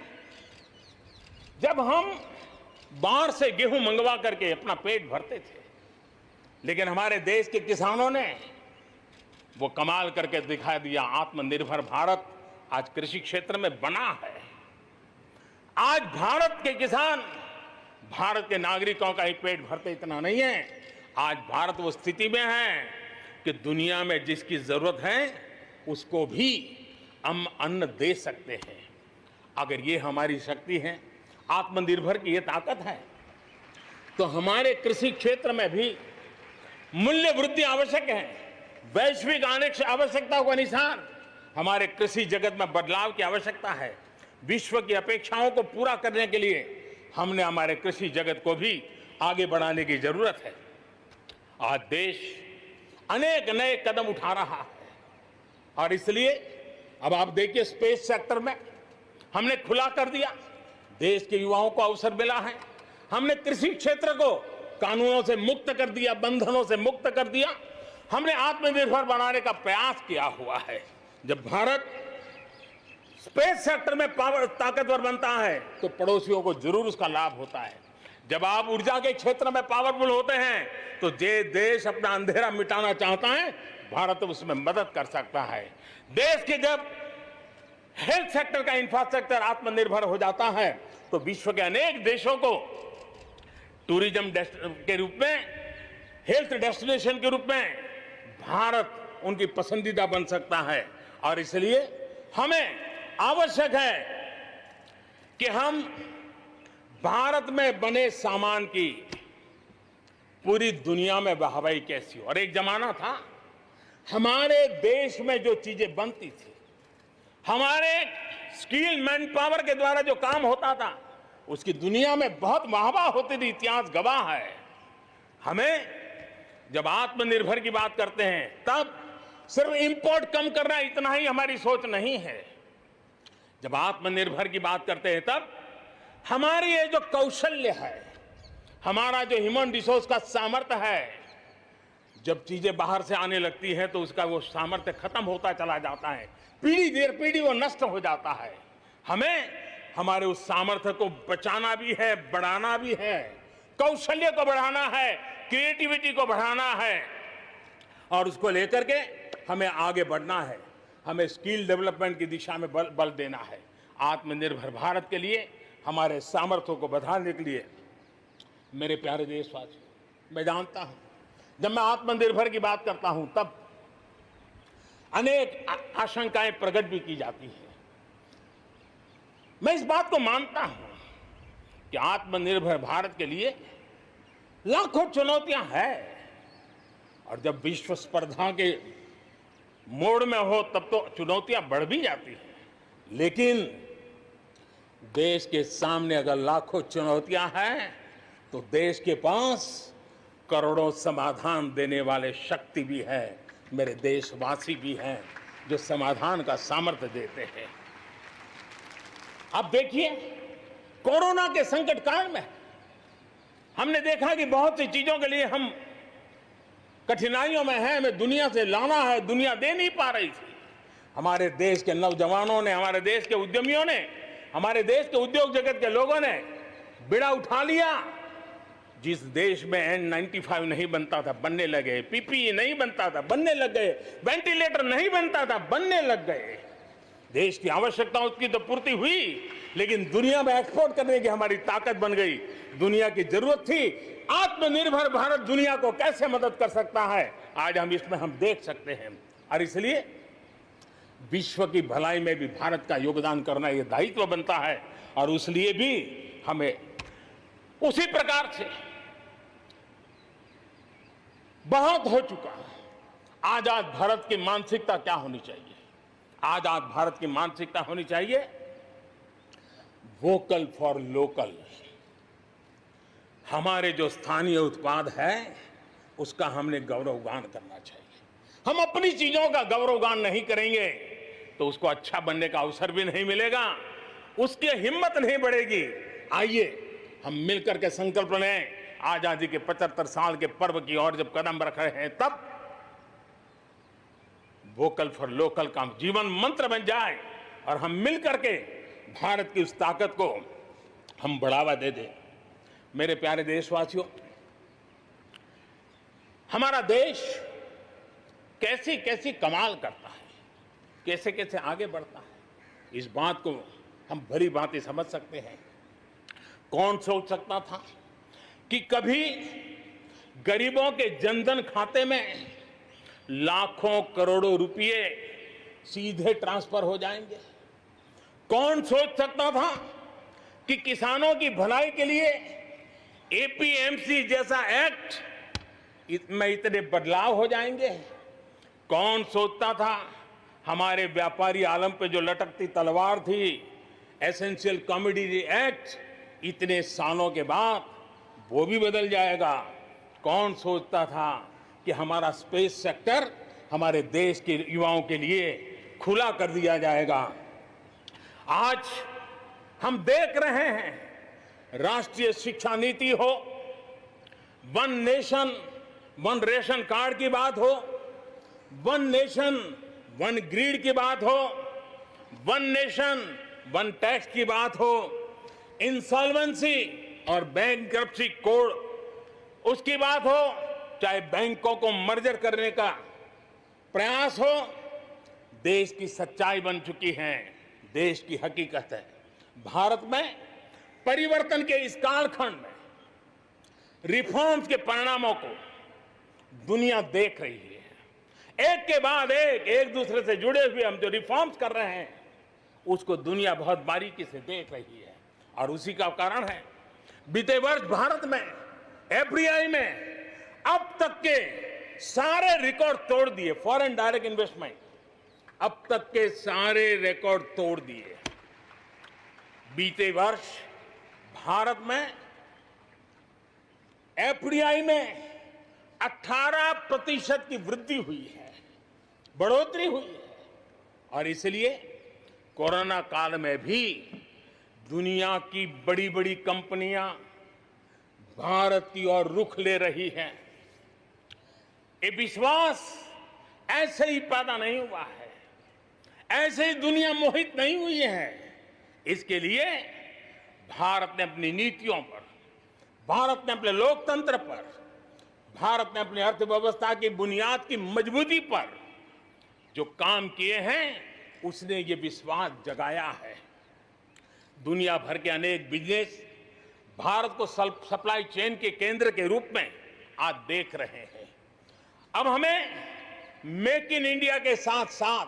जब हम बाहर से गेहूं मंगवा करके अपना पेट भरते थे, लेकिन हमारे देश के किसानों ने वो कमाल करके दिखा दिया। आत्मनिर्भर भारत आज कृषि क्षेत्र में बना है। आज भारत के किसान भारत के नागरिकों का ही पेट भरते इतना नहीं है। आज भारत वो स्थिति में है कि दुनिया में जिसकी जरूरत है उसको भी हम अन्न दे सकते हैं। अगर ये हमारी शक्ति है, आत्मनिर्भर की ये ताकत है, तो हमारे कृषि क्षेत्र में भी मूल्य वृद्धि आवश्यक है। वैश्विक आवश्यकताओं के अनुसार हमारे कृषि जगत में बदलाव की आवश्यकता है। विश्व की अपेक्षाओं को पूरा करने के लिए हमने हमारे कृषि जगत को भी आगे बढ़ाने की जरूरत है। आज देश अनेक नए कदम उठा रहा है और इसलिए अब आप देखिए स्पेस सेक्टर में हमने खुला कर दिया, देश के युवाओं को अवसर मिला है। हमने कृषि क्षेत्र को कानूनों से मुक्त कर दिया, बंधनों से मुक्त कर दिया। हमने आत्मनिर्भर बनाने का प्रयास किया हुआ है। जब भारत स्पेस सेक्टर में ताकतवर बनता है तो पड़ोसियों को जरूर उसका लाभ होता है। जब आप ऊर्जा के क्षेत्र में पावरफुल होते हैं तो जे देश अपना अंधेरा मिटाना चाहता है, भारत उसमें मदद कर सकता है। देश के जब हेल्थ सेक्टर का इंफ्रास्ट्रक्चर आत्मनिर्भर हो जाता है तो विश्व के अनेक देशों को टूरिज्म के रूप में, हेल्थ डेस्टिनेशन के रूप में भारत उनकी पसंदीदा बन सकता है। और इसलिए हमें आवश्यक है कि हम भारत में बने सामान की पूरी दुनिया में वाहवाही कैसी हो। और एक जमाना था हमारे देश में जो चीजें बनती थी, हमारे स्किल मैन पावर के द्वारा जो काम होता था, उसकी दुनिया में बहुत वाहवाह होती थी, इतिहास गवाह है। हमें जब आत्मनिर्भर की बात करते हैं तब सिर्फ इंपोर्ट कम करना इतना ही हमारी सोच नहीं है। जब आत्मनिर्भर की बात करते हैं तब हमारी ये जो कौशल्य है, हमारा जो ह्यूमन रिसोर्स का सामर्थ्य है, जब चीजें बाहर से आने लगती हैं तो उसका वो सामर्थ्य खत्म होता चला जाता है, पीढ़ी दर पीढ़ी वो नष्ट हो जाता है। हमें हमारे उस सामर्थ्य को बचाना भी है, बढ़ाना भी है, कौशल्य को बढ़ाना है, क्रिएटिविटी को बढ़ाना है और उसको लेकर के हमें आगे बढ़ना है। हमें स्किल डेवलपमेंट की दिशा में बल देना है। आत्मनिर्भर भारत के लिए, हमारे सामर्थ्य को बढ़ाने के लिए मेरे प्यारे देशवासियों, मैं जानता हूं जब मैं आत्मनिर्भर की बात करता हूं तब अनेक आशंकाएं प्रकट भी की जाती हैं। मैं इस बात को मानता हूं कि आत्मनिर्भर भारत के लिए लाखों चुनौतियां हैं और जब विश्व स्पर्धा के मोड़ में हो तब तो चुनौतियां बढ़ भी जाती हैं, लेकिन देश के सामने अगर लाखों चुनौतियां हैं तो देश के पास करोड़ों समाधान देने वाले शक्ति भी है, मेरे देशवासी भी हैं जो समाधान का सामर्थ्य देते हैं। अब देखिए कोरोना के संकट काल में हमने देखा कि बहुत सी चीजों के लिए हम कठिनाइयों में हैं, हमें दुनिया से लाना है, दुनिया दे नहीं पा रही थी। हमारे देश के नौजवानों ने, हमारे देश के उद्यमियों ने, हमारे देश के उद्योग जगत के लोगों ने बिड़ा उठा लिया। जिस देश में N95 नहीं बनता था बनने लगे, PPE नहीं बनता था बनने लग गए, वेंटिलेटर नहीं बनता था बनने लग गए। देश की आवश्यकताओं की तो पूर्ति हुई, लेकिन दुनिया में एक्सपोर्ट करने की हमारी ताकत बन गई। दुनिया की जरूरत थी आत्मनिर्भर भारत दुनिया को कैसे मदद कर सकता है, आज हम इसमें हम देख सकते हैं। और इसलिए विश्व की भलाई में भी भारत का योगदान करना ये दायित्व बनता है और उसलिए भी हमें उसी प्रकार से बहुत हो चुका। आजाद भारत की मानसिकता क्या होनी चाहिए? आजाद भारत की मानसिकता होनी चाहिए वोकल फॉर लोकल। हमारे जो स्थानीय उत्पाद है उसका हमने गौरवगान करना चाहिए। हम अपनी चीजों का गौरवगान नहीं करेंगे तो उसको अच्छा बनने का अवसर भी नहीं मिलेगा, उसकी हिम्मत नहीं बढ़ेगी। आइए हम मिलकर के संकल्प लें, आजादी के 75 साल के पर्व की ओर जब कदम रख रहे हैं तब वोकल फॉर लोकल का जीवन मंत्र बन जाए और हम मिलकर के भारत की उस ताकत को हम बढ़ावा दे दें। मेरे प्यारे देशवासियों, हमारा देश कैसी कैसी कमाल करता है, कैसे कैसे आगे बढ़ता है, इस बात को हम भली भांति समझ सकते हैं। कौन सोच सकता था कि कभी गरीबों के जनधन खाते में लाखों करोड़ों रुपए सीधे ट्रांसफर हो जाएंगे। कौन सोच सकता था कि किसानों की भलाई के लिए एपीएमसी जैसा एक्ट में इतने बदलाव हो जाएंगे। कौन सोचता था हमारे व्यापारी आलम पे जो लटकती तलवार थी, एसेंशियल कमोडिटी एक्ट, इतने सालों के बाद वो भी बदल जाएगा। कौन सोचता था कि हमारा स्पेस सेक्टर हमारे देश के युवाओं के लिए खुला कर दिया जाएगा। आज हम देख रहे हैं, राष्ट्रीय शिक्षा नीति हो, one nation one ration card की बात हो, वन नेशन वन ग्रिड की बात हो, वन नेशन वन टैक्स की बात हो, इंसॉल्वेंसी और बैंकरप्सी कोड उसकी बात हो, चाहे बैंकों को मर्जर करने का प्रयास हो, देश की सच्चाई बन चुकी है, देश की हकीकत है। भारत में परिवर्तन के इस कालखंड में रिफॉर्म्स के परिणामों को दुनिया देख रही है। एक के बाद एक दूसरे से जुड़े हुए हम जो रिफॉर्म्स कर रहे हैं उसको दुनिया बहुत बारीकी से देख रही है और उसी का कारण है बीते वर्ष भारत में एफडीआई में अब तक के सारे रिकॉर्ड तोड़ दिए। फॉरेन डायरेक्ट इन्वेस्टमेंट अब तक के सारे रिकॉर्ड तोड़ दिए। बीते वर्ष भारत में एफडीआई में 18% की वृद्धि हुई है, बढ़ोतरी हुई है और इसलिए कोरोना काल में भी दुनिया की बड़ी बड़ी कंपनियां भारत की ओर रुख ले रही हैं। ये विश्वास ऐसे ही पैदा नहीं हुआ है, ऐसे ही दुनिया मोहित नहीं हुई है। इसके लिए भारत ने अपनी नीतियों पर, भारत ने अपने लोकतंत्र पर, भारत ने अपनी अर्थव्यवस्था की बुनियाद की मजबूती पर जो काम किए हैं उसने ये विश्वास जगाया है। दुनिया भर के अनेक बिजनेस भारत को सप्लाई चेन के केंद्र के रूप में आज देख रहे हैं। अब हमें मेक इन इंडिया के साथ साथ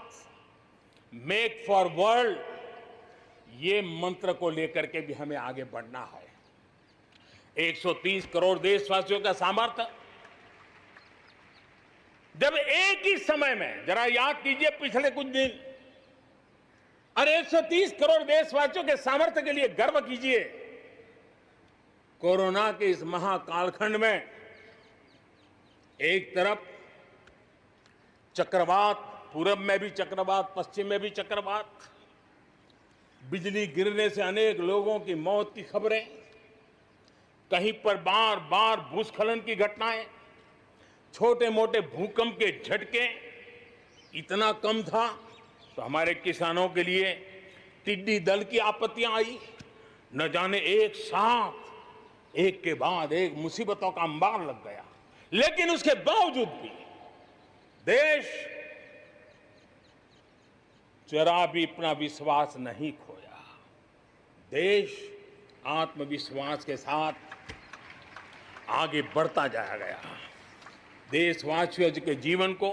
मेक फॉर वर्ल्ड ये मंत्र को लेकर के भी हमें आगे बढ़ना है। 130 करोड़ देशवासियों का सामर्थ्य, जब एक ही समय में, जरा याद कीजिए पिछले कुछ दिन, और 130 करोड़ देशवासियों के सामर्थ्य के लिए गर्व कीजिए। कोरोना के इस महाकालखंड में एक तरफ चक्रवात, पूरब में भी चक्रवात, पश्चिम में भी चक्रवात, बिजली गिरने से अनेक लोगों की मौत की खबरें, कहीं पर बार बार भूस्खलन की घटनाएं, छोटे मोटे भूकंप के झटके, इतना कम था तो हमारे किसानों के लिए टिड्डी दल की आपत्तियां आई। न जाने एक साथ एक के बाद एक मुसीबतों का अंबार लग गया, लेकिन उसके बावजूद भी देश जरा भी अपना विश्वास नहीं खोया। देश आत्मविश्वास के साथ आगे बढ़ता जाया गया। देशवासियों के जीवन को,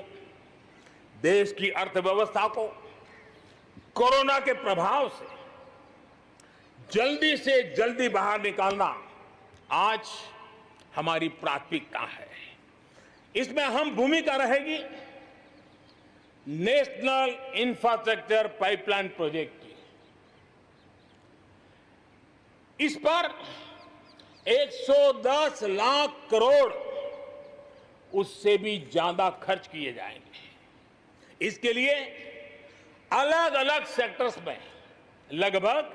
देश की अर्थव्यवस्था को कोरोना के प्रभाव से जल्दी से जल्दी बाहर निकालना आज हमारी प्राथमिकता है। इसमें अहम भूमिका रहेगी नेशनल इंफ्रास्ट्रक्चर पाइपलाइन प्रोजेक्ट की। इस पर 110 लाख करोड़, उससे भी ज्यादा खर्च किए जाएंगे। इसके लिए अलग अलग सेक्टर्स में लगभग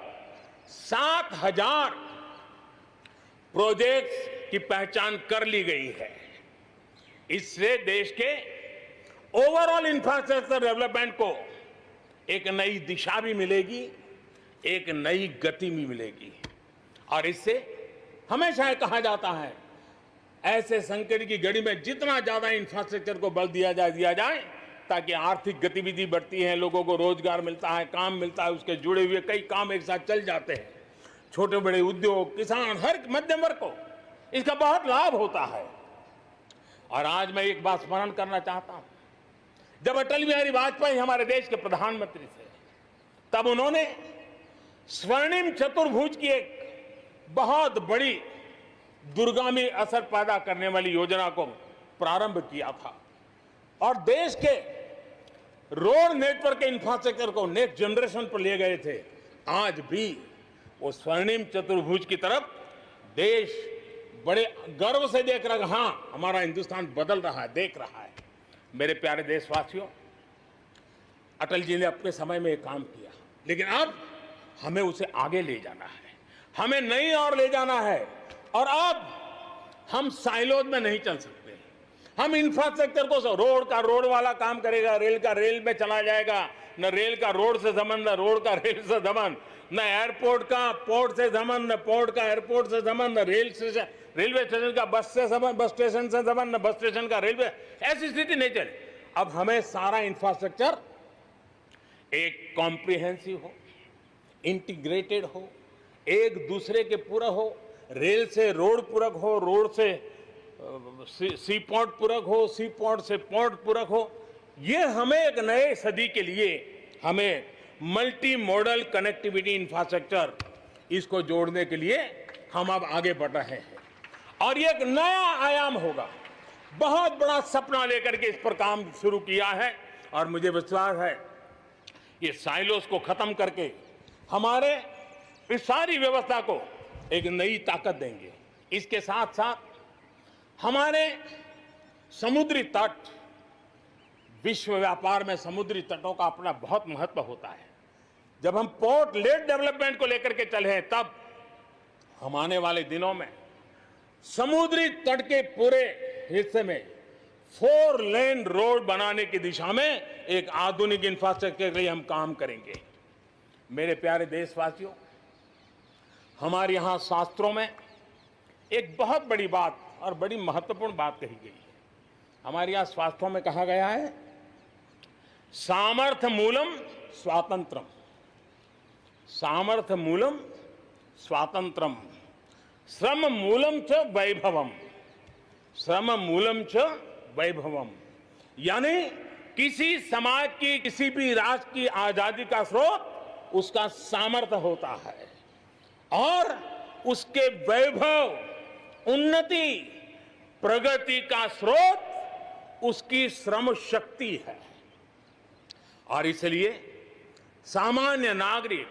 7,000 प्रोजेक्ट्स की पहचान कर ली गई है। इससे देश के ओवरऑल इंफ्रास्ट्रक्चर डेवलपमेंट को एक नई दिशा भी मिलेगी, एक नई गति भी मिलेगी। और इससे हमेशा कहा जाता है, ऐसे संकट की घड़ी में जितना ज्यादा इंफ्रास्ट्रक्चर को बल दिया जाए ताकि आर्थिक गतिविधि बढ़ती है, लोगों को रोजगार मिलता है, काम मिलता है, उसके जुड़े हुए कई काम एक साथ चल जाते हैं। छोटे बड़े उद्योग, किसान, हर मध्यम वर्ग को इसका बहुत लाभ होता है। और आज मैं एक बात स्मरण करना चाहता हूं, जब अटल बिहारी वाजपेयी हमारे देश के प्रधानमंत्री थे, तब उन्होंने स्वर्णिम चतुर्भुज की एक बहुत बड़ी दूरगामी असर पैदा करने वाली योजना को प्रारंभ किया था और देश के रोड नेटवर्क के इंफ्रास्ट्रक्चर को नेक्स्ट जनरेशन पर ले गए थे। आज भी वो स्वर्णिम चतुर्भुज की तरफ देश बड़े गर्व से देख रहा है। हाँ, हमारा हिंदुस्तान बदल रहा है, देख रहा है। मेरे प्यारे देशवासियों, अटल जी ने अपने समय में ये काम किया, लेकिन अब हमें उसे आगे ले जाना है, हमें नई ओर ले जाना है। और अब हम साइलोज में नहीं चल सकते। हम इंफ्रास्ट्रक्चर को, रोड का रोड वाला काम करेगा, रेल का रेल में चला जाएगा, न रेल का रोड से संबंध, न रोड का रेल से संबंध, न एयरपोर्ट का पोर्ट से संबंध, न पोर्ट का एयरपोर्ट से संबंध, न रेलवे स्टेशन का बस से संबंध, बस स्टेशन से संबंध, न बस स्टेशन का रेलवे। ऐसी स्थिति नहीं चले। अब हमें सारा इंफ्रास्ट्रक्चर एक कॉम्प्रिहेंसिव हो, इंटीग्रेटेड हो, एक दूसरे के पूरक हो, रेल से रोड पूरक हो, रोड से सी पोर्ट पूरक हो, सी पोर्ट से पोर्ट पूरक हो। ये हमें एक नए सदी के लिए हमें मल्टी मॉडल कनेक्टिविटी इंफ्रास्ट्रक्चर, इसको जोड़ने के लिए हम अब आगे बढ़ रहे हैं और ये एक नया आयाम होगा। बहुत बड़ा सपना लेकर के इस पर काम शुरू किया है और मुझे विश्वास है ये साइलोस को खत्म करके हमारे इस सारी व्यवस्था को एक नई ताकत देंगे। इसके साथ साथ हमारे समुद्री तट, विश्व व्यापार में समुद्री तटों का अपना बहुत महत्व होता है। जब हम पोर्ट लेड डेवलपमेंट को लेकर के चले हैं, तब हम आने वाले दिनों में समुद्री तट के पूरे हिस्से में 4 लेन रोड बनाने की दिशा में एक आधुनिक इंफ्रास्ट्रक्चर के लिए हम काम करेंगे। मेरे प्यारे देशवासियों, हमारे यहां शास्त्रों में एक बहुत बड़ी बात और बड़ी महत्वपूर्ण बात कही गई है। हमारे यहां शास्त्रों में कहा गया है, सामर्थ्य मूलम स्वातंत्रम, सामर्थ्य मूलम स्वातंत्रम, श्रम मूलम च वैभवम, श्रम मूलम च वैभवम। यानी किसी समाज की, किसी भी राष्ट्र की आजादी का स्रोत उसका सामर्थ्य होता है और उसके वैभव, उन्नति, प्रगति का स्रोत उसकी श्रम शक्ति है। और इसलिए सामान्य नागरिक,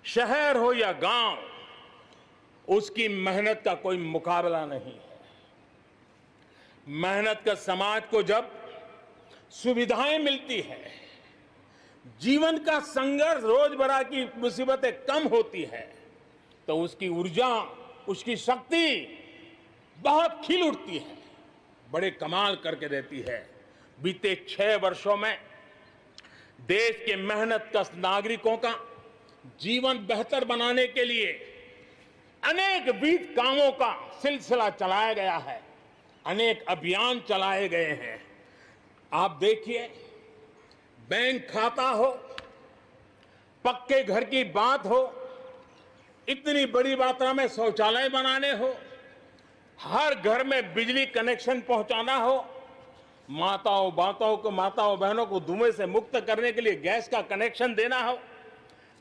शहर हो या गांव, उसकी मेहनत का कोई मुकाबला नहीं है। मेहनत का समाज को जब सुविधाएं मिलती है, जीवन का संघर्ष, रोजमर्रा की मुसीबतें कम होती है, तो उसकी ऊर्जा, उसकी शक्ति बहुत खिल उठती है, बड़े कमाल करके देती है। बीते 6 वर्षों में देश के मेहनत कश नागरिकों का जीवन बेहतर बनाने के लिए अनेक विविध कामों का सिलसिला चलाया गया है, अनेक अभियान चलाए गए हैं। आप देखिए, बैंक खाता हो, पक्के घर की बात हो, इतनी बड़ी मात्रा में शौचालय बनाने हो, हर घर में बिजली कनेक्शन पहुंचाना हो, माताओं बहनों को धुएं से मुक्त करने के लिए गैस का कनेक्शन देना हो,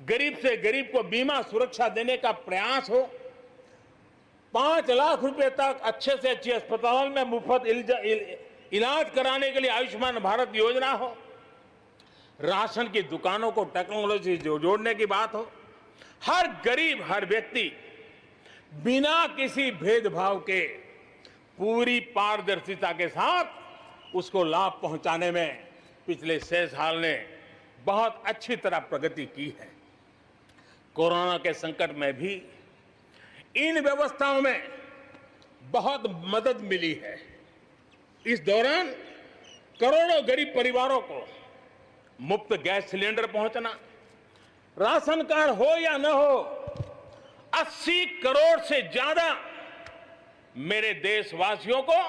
गरीब से गरीब को बीमा सुरक्षा देने का प्रयास हो, 5 लाख रुपए तक अच्छे से अच्छे अस्पताल में मुफ्त इलाज कराने के लिए आयुष्मान भारत योजना हो, राशन की दुकानों को टेक्नोलॉजी जोड़ने की बात हो, हर गरीब, हर व्यक्ति बिना किसी भेदभाव के पूरी पारदर्शिता के साथ उसको लाभ पहुंचाने में पिछले 6 साल ने बहुत अच्छी तरह प्रगति की है। कोरोना के संकट में भी इन व्यवस्थाओं में बहुत मदद मिली है। इस दौरान करोड़ों गरीब परिवारों को मुफ्त गैस सिलेंडर पहुंचना, राशन कार्ड हो या न हो, 80 करोड़ से ज्यादा मेरे देशवासियों को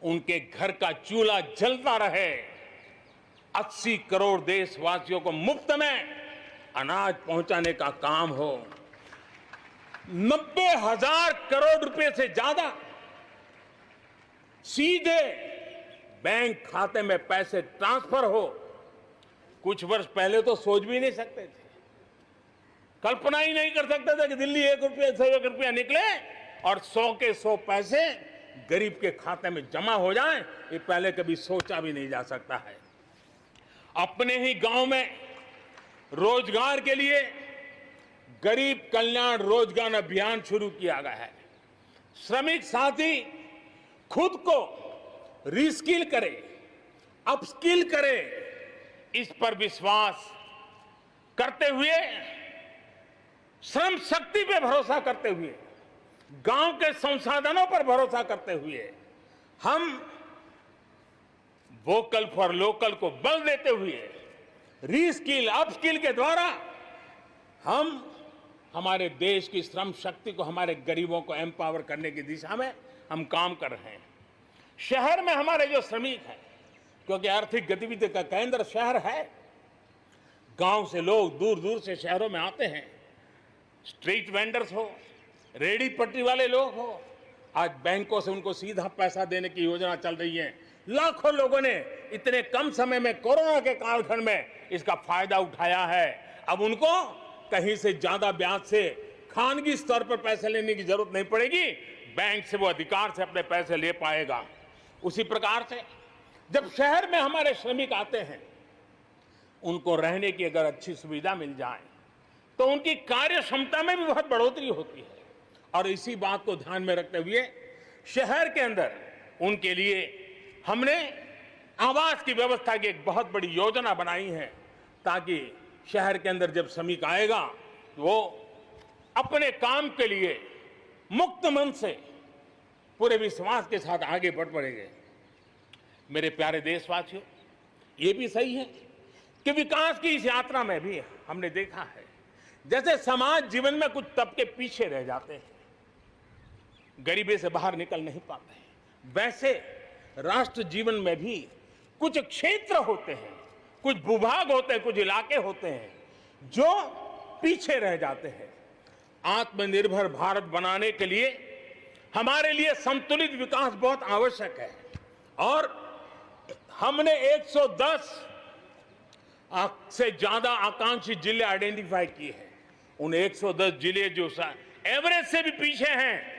उनके घर का चूल्हा जलता रहे, 80 करोड़ देशवासियों को मुफ्त में अनाज पहुंचाने का काम हो। 90,000 करोड़ रुपए से ज्यादा सीधे बैंक खाते में पैसे ट्रांसफर हो, कुछ वर्ष पहले तो सोच भी नहीं सकते थे, कल्पना ही नहीं कर सकते थे कि दिल्ली 1 रुपया से 1 रुपया निकले और 100 के 100 पैसे गरीब के खाते में जमा हो जाएं। ये पहले कभी सोचा भी नहीं जा सकता है। अपने ही गांव में रोजगार के लिए गरीब कल्याण रोजगार अभियान शुरू किया गया है। श्रमिक साथी खुद को रीस्किल करे, अपस्किल करे, इस पर विश्वास करते हुए, श्रम शक्ति पे भरोसा करते हुए, गांव के संसाधनों पर भरोसा करते हुए हम वोकल फॉर लोकल को बल देते हुए रीस्किल अपस्किल के द्वारा हम हमारे देश की श्रम शक्ति को, हमारे गरीबों को एम्पावर करने की दिशा में हम काम कर रहे हैं। शहर में हमारे जो श्रमिक हैं, क्योंकि आर्थिक गतिविधि का केंद्र शहर है, गांव से लोग दूर दूर से शहरों में आते हैं। स्ट्रीट वेंडर्स हो, रेडी पटरी वाले लोग हो, आज बैंकों से उनको सीधा पैसा देने की योजना चल रही है। लाखों लोगों ने इतने कम समय में कोरोना के कालखंड में इसका फायदा उठाया है। अब उनको कहीं से ज्यादा ब्याज से खानगी स्तर पर पैसे लेने की जरूरत नहीं पड़ेगी, बैंक से वो अधिकार से अपने पैसे ले पाएगा। उसी प्रकार से जब शहर में हमारे श्रमिक आते हैं, उनको रहने की अगर अच्छी सुविधा मिल जाए तो उनकी कार्य क्षमता में भी बहुत बढ़ोतरी होती है। और इसी बात को ध्यान में रखते हुए शहर के अंदर उनके लिए हमने आवास की व्यवस्था की एक बहुत बड़ी योजना बनाई है, ताकि शहर के अंदर जब श्रमिक आएगा तो वो अपने काम के लिए मुक्त मन से पूरे विश्वास के साथ आगे बढ़ पड़ेंगे। मेरे प्यारे देशवासियों, ये भी सही है कि विकास की इस यात्रा में भी हमने देखा है, जैसे समाज जीवन में कुछ तबके पीछे रह जाते हैं, गरीबी से बाहर निकल नहीं पाते हैं, वैसे राष्ट्र जीवन में भी कुछ क्षेत्र होते हैं, कुछ भूभाग होते हैं, कुछ इलाके होते हैं जो पीछे रह जाते हैं। आत्मनिर्भर भारत बनाने के लिए हमारे लिए संतुलित विकास बहुत आवश्यक है। और हमने 110 से ज्यादा आकांक्षी जिले आइडेंटिफाई किए हैं। उन 110 जिले जो एवरेज से भी पीछे हैं,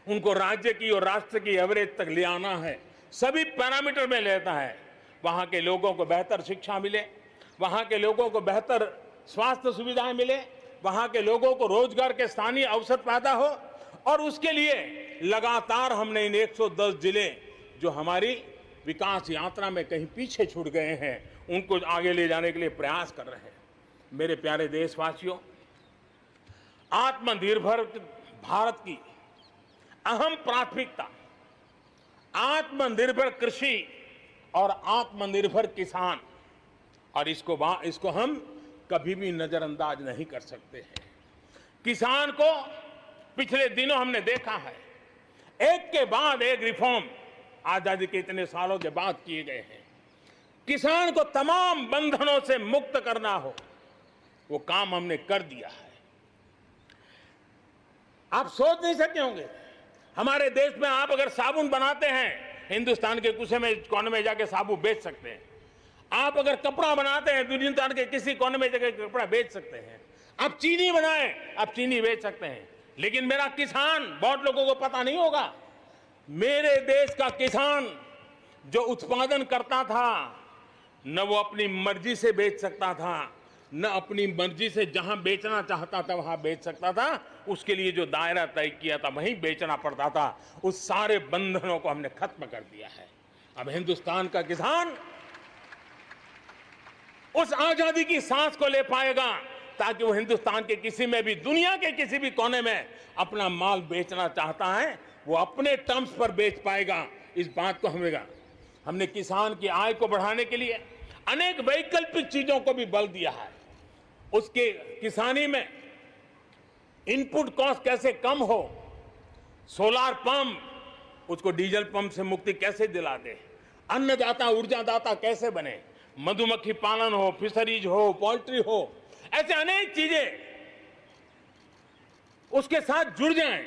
उनको राज्य की और राष्ट्र की एवरेज तक ले आना है। सभी पैरामीटर में लेता है। वहां के लोगों को बेहतर शिक्षा मिले, वहां के लोगों को बेहतर स्वास्थ्य सुविधाएं मिले, वहां के लोगों को रोजगार के स्थानीय अवसर पैदा हो। और उसके लिए लगातार हमने इन 110 जिले जो हमारी विकास यात्रा में कहीं पीछे छूट गए हैं, उनको आगे ले जाने के लिए प्रयास कर रहे हैं। मेरे प्यारे देशवासियों, आत्मनिर्भर भारत की अहम प्राथमिकता आत्मनिर्भर कृषि और आत्मनिर्भर किसान, और इसको हम कभी भी नजरअंदाज नहीं कर सकते हैं। किसान को पिछले दिनों हमने देखा है, एक के बाद एक रिफॉर्म आजादी के इतने सालों के बाद किए गए हैं। किसान को तमाम बंधनों से मुक्त करना हो, वो काम हमने कर दिया है। आप सोच नहीं सकते होंगे, हमारे देश में आप अगर साबुन बनाते हैं, हिंदुस्तान के कोने में जाके साबुन बेच सकते हैं। आप अगर कपड़ा बनाते हैं, हिंदुस्तान के किसी कोने में जाके कपड़ा बेच सकते हैं। आप चीनी बनाएं, आप चीनी बेच सकते हैं। लेकिन मेरा किसान, बहुत लोगों को पता नहीं होगा, मेरे देश का किसान जो उत्पादन करता था, न वो अपनी मर्जी से बेच सकता था, न अपनी मर्जी से जहां बेचना चाहता था वहां बेच सकता था। उसके लिए जो दायरा तय किया था वहीं बेचना पड़ता था। उस सारे बंधनों को हमने खत्म कर दिया है। अब हिंदुस्तान का किसान उस आजादी की सांस को ले पाएगा, ताकि वो हिंदुस्तान के किसी में भी, दुनिया के किसी भी कोने में अपना माल बेचना चाहता है, वो अपने टर्म्स पर बेच पाएगा। इस बात को हमने किसान की आय को बढ़ाने के लिए अनेक वैकल्पिक चीजों को भी बल दिया है। उसके किसानी में इनपुट कॉस्ट कैसे कम हो, सोलार पंप, उसको डीजल पंप से मुक्ति कैसे दिला दे, अन्नदाता ऊर्जादाता कैसे बने, मधुमक्खी पालन हो, फिशरीज हो, पोल्ट्री हो, ऐसे अनेक चीजें उसके साथ जुड़ जाएं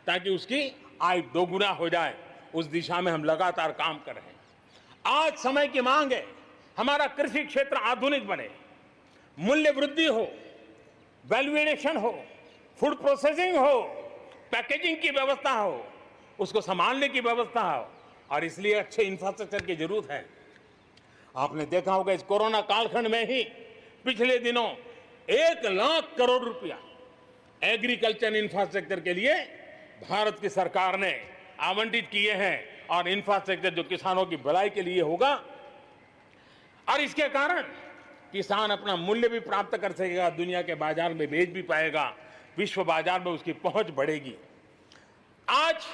ताकि उसकी आय दोगुना हो जाए। उस दिशा में हम लगातार काम कर रहे हैं। आज समय की मांग है हमारा कृषि क्षेत्र आधुनिक बने, मूल्य वृद्धि हो, वैल्यू एडिशन हो, फूड प्रोसेसिंग हो, पैकेजिंग की व्यवस्था हो, उसको संभालने की व्यवस्था हो, और इसलिए अच्छे इंफ्रास्ट्रक्चर की जरूरत है। आपने देखा होगा इस कोरोना कालखंड में ही पिछले दिनों 1 लाख करोड़ रुपया एग्रीकल्चर इंफ्रास्ट्रक्चर के लिए भारत की सरकार ने आवंटित किए हैं, और इंफ्रास्ट्रक्चर जो किसानों की भलाई के लिए होगा, और इसके कारण किसान अपना मूल्य भी प्राप्त कर सकेगा, दुनिया के बाजार में बेच भी पाएगा, विश्व बाजार में उसकी पहुंच बढ़ेगी। आज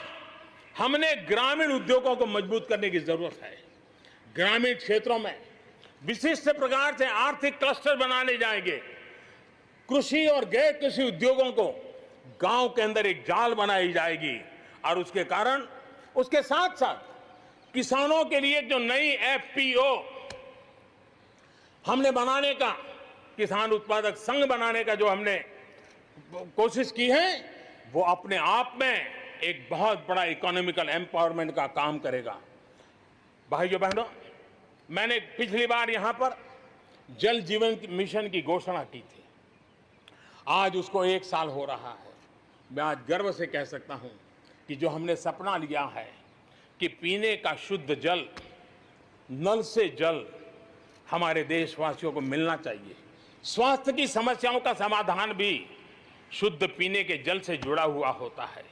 हमने ग्रामीण उद्योगों को मजबूत करने की जरूरत है। ग्रामीण क्षेत्रों में विशिष्ट प्रकार से आर्थिक क्लस्टर बनाने जाएंगे। कृषि और गैर कृषि उद्योगों को गांव के अंदर एक जाल बनाई जाएगी, और उसके कारण उसके साथ साथ किसानों के लिए जो नई एफपीओ हमने बनाने का, किसान उत्पादक संघ बनाने का जो हमने कोशिश की है, वो अपने आप में एक बहुत बड़ा इकोनॉमिकल एम्पावरमेंट का काम करेगा। भाइयों बहनों, मैंने पिछली बार यहां पर जल जीवन मिशन की घोषणा की थी। आज उसको 1 साल हो रहा है। मैं आज गर्व से कह सकता हूं कि जो हमने सपना लिया है कि पीने का शुद्ध जल, नल से जल हमारे देशवासियों को मिलना चाहिए। स्वास्थ्य की समस्याओं का समाधान भी शुद्ध पीने के जल से जुड़ा हुआ होता है।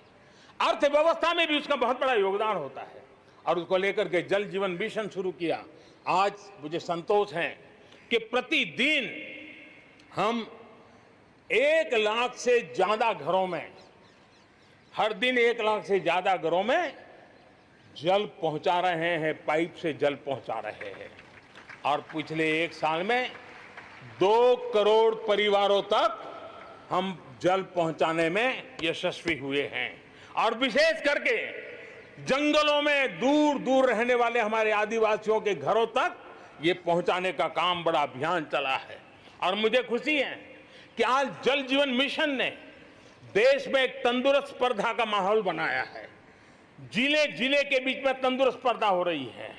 अर्थव्यवस्था में भी उसका बहुत बड़ा योगदान होता है, और उसको लेकर के जल जीवन मिशन शुरू किया। आज मुझे संतोष है कि प्रतिदिन हम 1 लाख से ज्यादा घरों में, हर दिन 1 लाख से ज्यादा घरों में जल पहुंचा रहे हैं, पाइप से जल पहुंचा रहे हैं। और पिछले 1 साल में 2 करोड़ परिवारों तक हम जल पहुंचाने में यशस्वी हुए हैं। और विशेष करके जंगलों में दूर दूर रहने वाले हमारे आदिवासियों के घरों तक ये पहुंचाने का काम, बड़ा अभियान चला है। और मुझे खुशी है कि आज जल जीवन मिशन ने देश में एक तंदुरुस्त स्पर्धा का माहौल बनाया है। जिले जिले के बीच में तंदुरुस्त स्पर्धा हो रही है,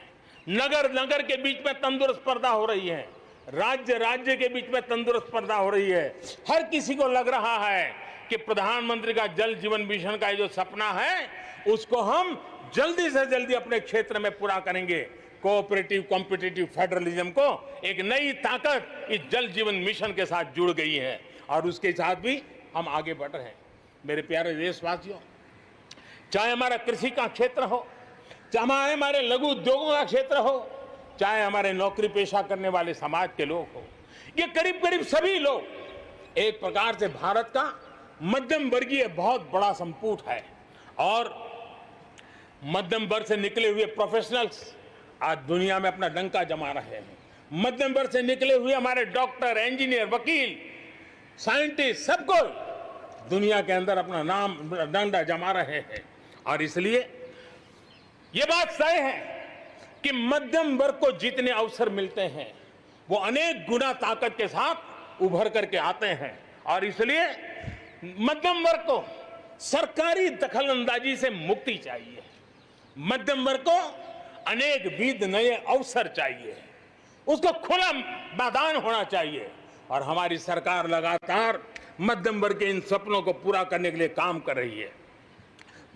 नगर नगर के बीच में तंदुरुस्त स्पर्धा हो रही है, राज्य राज्य के बीच में तंदुरुस्त स्पर्धा हो रही है। हर किसी को लग रहा है कि प्रधानमंत्री का जल जीवन मिशन का जो सपना है, उसको हम जल्दी से जल्दी अपने क्षेत्र में पूरा करेंगे। कोऑपरेटिव कॉम्पिटिटिव फेडरलिज्म को एक नई ताकत इस जल जीवन मिशन के साथ जुड़ गई है, और उसके साथ भी हम आगे बढ़ रहे हैं। मेरे प्यारे देशवासियों, चाहे हमारा कृषि का क्षेत्र हो, चाहे हमारे लघु उद्योगों का क्षेत्र हो, चाहे हमारे नौकरी पेशा करने वाले समाज के लोग हो, ये करीब करीब सभी लोग एक प्रकार से भारत का मध्यम वर्गीय बहुत बड़ा संपुट है। और मध्यम वर्ग से निकले हुए प्रोफेशनल्स आज दुनिया में अपना डंका जमा रहे हैं। मध्यम वर्ग से निकले हुए हमारे डॉक्टर, इंजीनियर, वकील, साइंटिस्ट, सब कोई दुनिया के अंदर अपना नाम, डंडा जमा रहे हैं। और इसलिए ये बात तय है कि मध्यम वर्ग को जितने अवसर मिलते हैं, वो अनेक गुना ताकत के साथ उभर करके आते हैं। और इसलिए मध्यम वर्ग को सरकारी दखलंदाजी से मुक्ति चाहिए। मध्यम वर्ग को अनेक विध नए अवसर चाहिए, उसको खुला मैदान होना चाहिए। और हमारी सरकार लगातार मध्यम वर्ग के इन सपनों को पूरा करने के लिए काम कर रही है।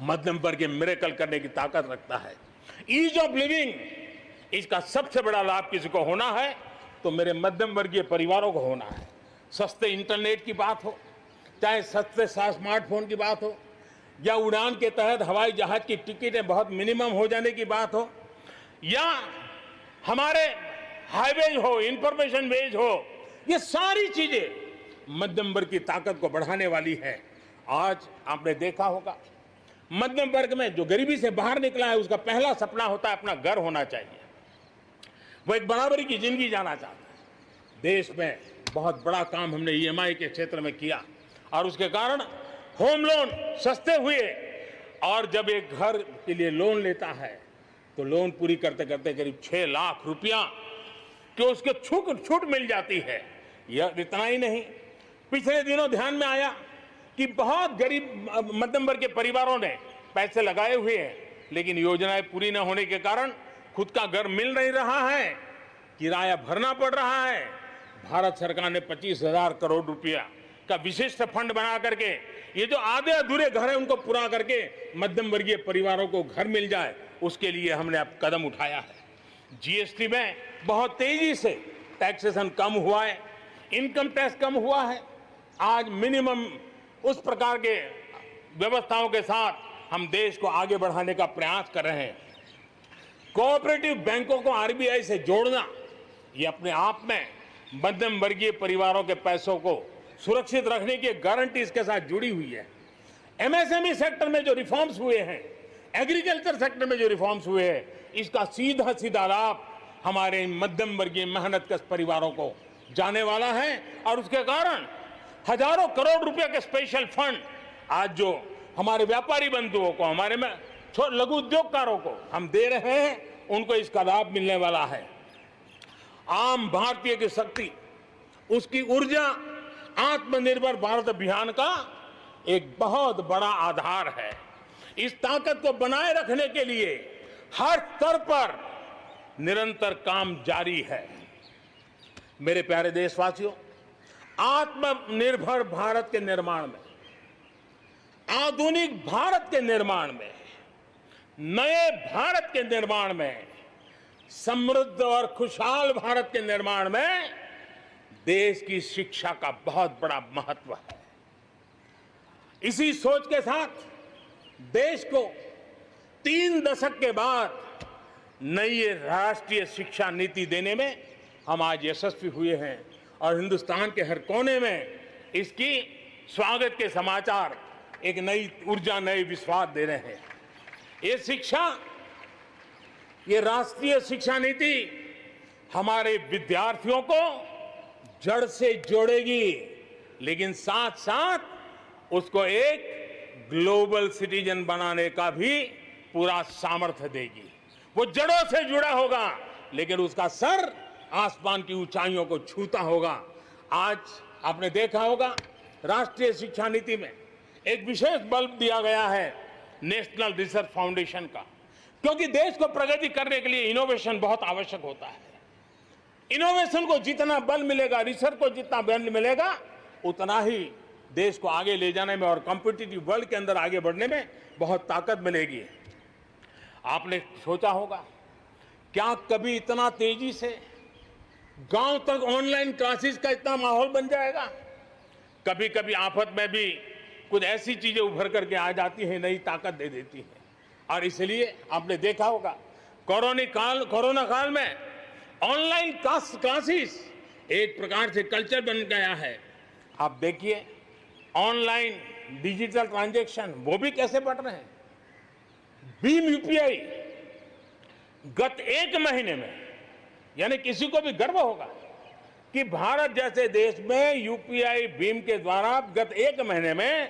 मध्यम वर्ग मिरेकल करने की ताकत रखता है। ईज ऑफ लिविंग, इसका सबसे बड़ा लाभ किसी को होना है तो मेरे मध्यम वर्गीय परिवारों को होना है। सस्ते इंटरनेट की बात हो, चाहे सस्ते स्मार्टफोन की बात हो, या उड़ान के तहत हवाई जहाज की टिकटें बहुत मिनिमम हो जाने की बात हो, या हमारे हाईवेज हो, इंफॉर्मेशन वेज हो, ये सारी चीजें मध्यम वर्ग की ताकत को बढ़ाने वाली है। आज आपने देखा होगा मध्यम वर्ग में जो गरीबी से बाहर निकला है, उसका पहला सपना होता है अपना घर होना चाहिए। वो एक बराबरी की जिंदगी जाना चाहता है। देश में बहुत बड़ा काम हमने ईएमआई के क्षेत्र में किया, और उसके कारण होम लोन सस्ते हुए। और जब एक घर के लिए लोन लेता है तो लोन पूरी करते करते करीब 6 लाख रुपया कि उसके छूट मिल जाती है। यह इतना ही नहीं, पिछले दिनों ध्यान में आया कि बहुत गरीब मध्यम वर्ग के परिवारों ने पैसे लगाए हुए हैं, लेकिन योजनाएं पूरी न होने के कारण खुद का घर मिल नहीं रहा है, किराया भरना पड़ रहा है। भारत सरकार ने 25,000 करोड़ रुपया का विशिष्ट फंड बना करके ये जो आधे अधूरे घर है उनको पूरा करके मध्यम वर्गीय परिवारों को घर मिल जाए, उसके लिए हमने अब कदम उठाया है। जीएसटी में बहुत तेजी से टैक्सेशन कम हुआ है, इनकम टैक्स कम हुआ है। आज मिनिमम उस प्रकार के व्यवस्थाओं के साथ हम देश को आगे बढ़ाने का प्रयास कर रहे हैं। कोऑपरेटिव बैंकों को आरबीआई से जोड़ना, ये अपने आप में मध्यम वर्गीय परिवारों के पैसों को सुरक्षित रखने की गारंटी इसके साथ जुड़ी हुई है। एमएसएमई सेक्टर में जो रिफॉर्म्स हुए हैं, एग्रीकल्चर सेक्टर में जो रिफॉर्म्स हुए हैं, इसका सीधा सीधा लाभ हमारे मध्यम वर्गीय मेहनतकश परिवारों को जाने वाला है और उसके कारण हजारों करोड़ रुपए के स्पेशल फंड आज जो हमारे व्यापारी बंधुओं को, हमारे में लघु उद्योगकारों को हम दे रहे हैं, उनको इसका लाभ मिलने वाला है। आम भारतीय की शक्ति, उसकी ऊर्जा आत्मनिर्भर भारत अभियान का एक बहुत बड़ा आधार है। इस ताकत को बनाए रखने के लिए हर स्तर पर निरंतर काम जारी है। मेरे प्यारे देशवासियों, आत्मनिर्भर भारत के निर्माण में, आधुनिक भारत के निर्माण में, नए भारत के निर्माण में, समृद्ध और खुशहाल भारत के निर्माण में देश की शिक्षा का बहुत बड़ा महत्व है। इसी सोच के साथ देश को 3 दशक के बाद नई राष्ट्रीय शिक्षा नीति देने में हम आज यशस्वी हुए हैं और हिंदुस्तान के हर कोने में इसकी स्वागत के समाचार एक नई ऊर्जा, नए विश्वास दे रहे हैं। ये शिक्षा, ये राष्ट्रीय शिक्षा नीति हमारे विद्यार्थियों को जड़ से जोड़ेगी, लेकिन साथ साथ उसको एक ग्लोबल सिटीजन बनाने का भी पूरा सामर्थ्य देगी। वो जड़ों से जुड़ा होगा, लेकिन उसका सर आसमान की ऊंचाइयों को छूता होगा। आज आपने देखा होगा राष्ट्रीय शिक्षा नीति में एक विशेष बल दिया गया है नेशनल रिसर्च फाउंडेशन का, क्योंकि देश को प्रगति करने के लिए इनोवेशन बहुत आवश्यक होता है। इनोवेशन को जितना बल मिलेगा, रिसर्च को जितना बल मिलेगा, उतना ही देश को आगे ले जाने में और कॉम्पिटिटिव वर्ल्ड के अंदर आगे बढ़ने में बहुत ताकत मिलेगी। आपने सोचा होगा, क्या कभी इतना तेजी से गांव तक ऑनलाइन क्लासेस का इतना माहौल बन जाएगा? कभी कभी आफत में भी कुछ ऐसी चीजें उभर करके आ जाती हैं, नई ताकत दे देती हैं। और इसलिए आपने देखा होगा कोरोना काल में ऑनलाइन क्लासेस एक प्रकार से कल्चर बन गया है। आप देखिए ऑनलाइन डिजिटल ट्रांजैक्शन वो भी कैसे बढ़ रहे हैं। भीम यूपीआई गत 1 महीने में, यानी किसी को भी गर्व होगा कि भारत जैसे देश में यूपीआई भीम के द्वारा गत 1 महीने में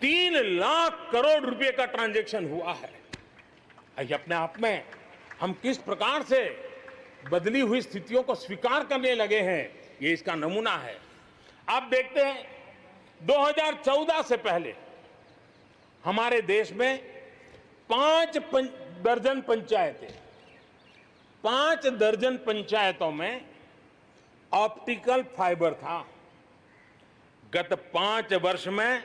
3 लाख करोड़ रुपए का ट्रांजैक्शन हुआ है। ये अपने आप में हम किस प्रकार से बदली हुई स्थितियों को स्वीकार करने लगे हैं, ये इसका नमूना है। आप देखते हैं 2014 से पहले हमारे देश में 5 दर्जन पंचायतों में ऑप्टिकल फाइबर था। गत 5 वर्ष में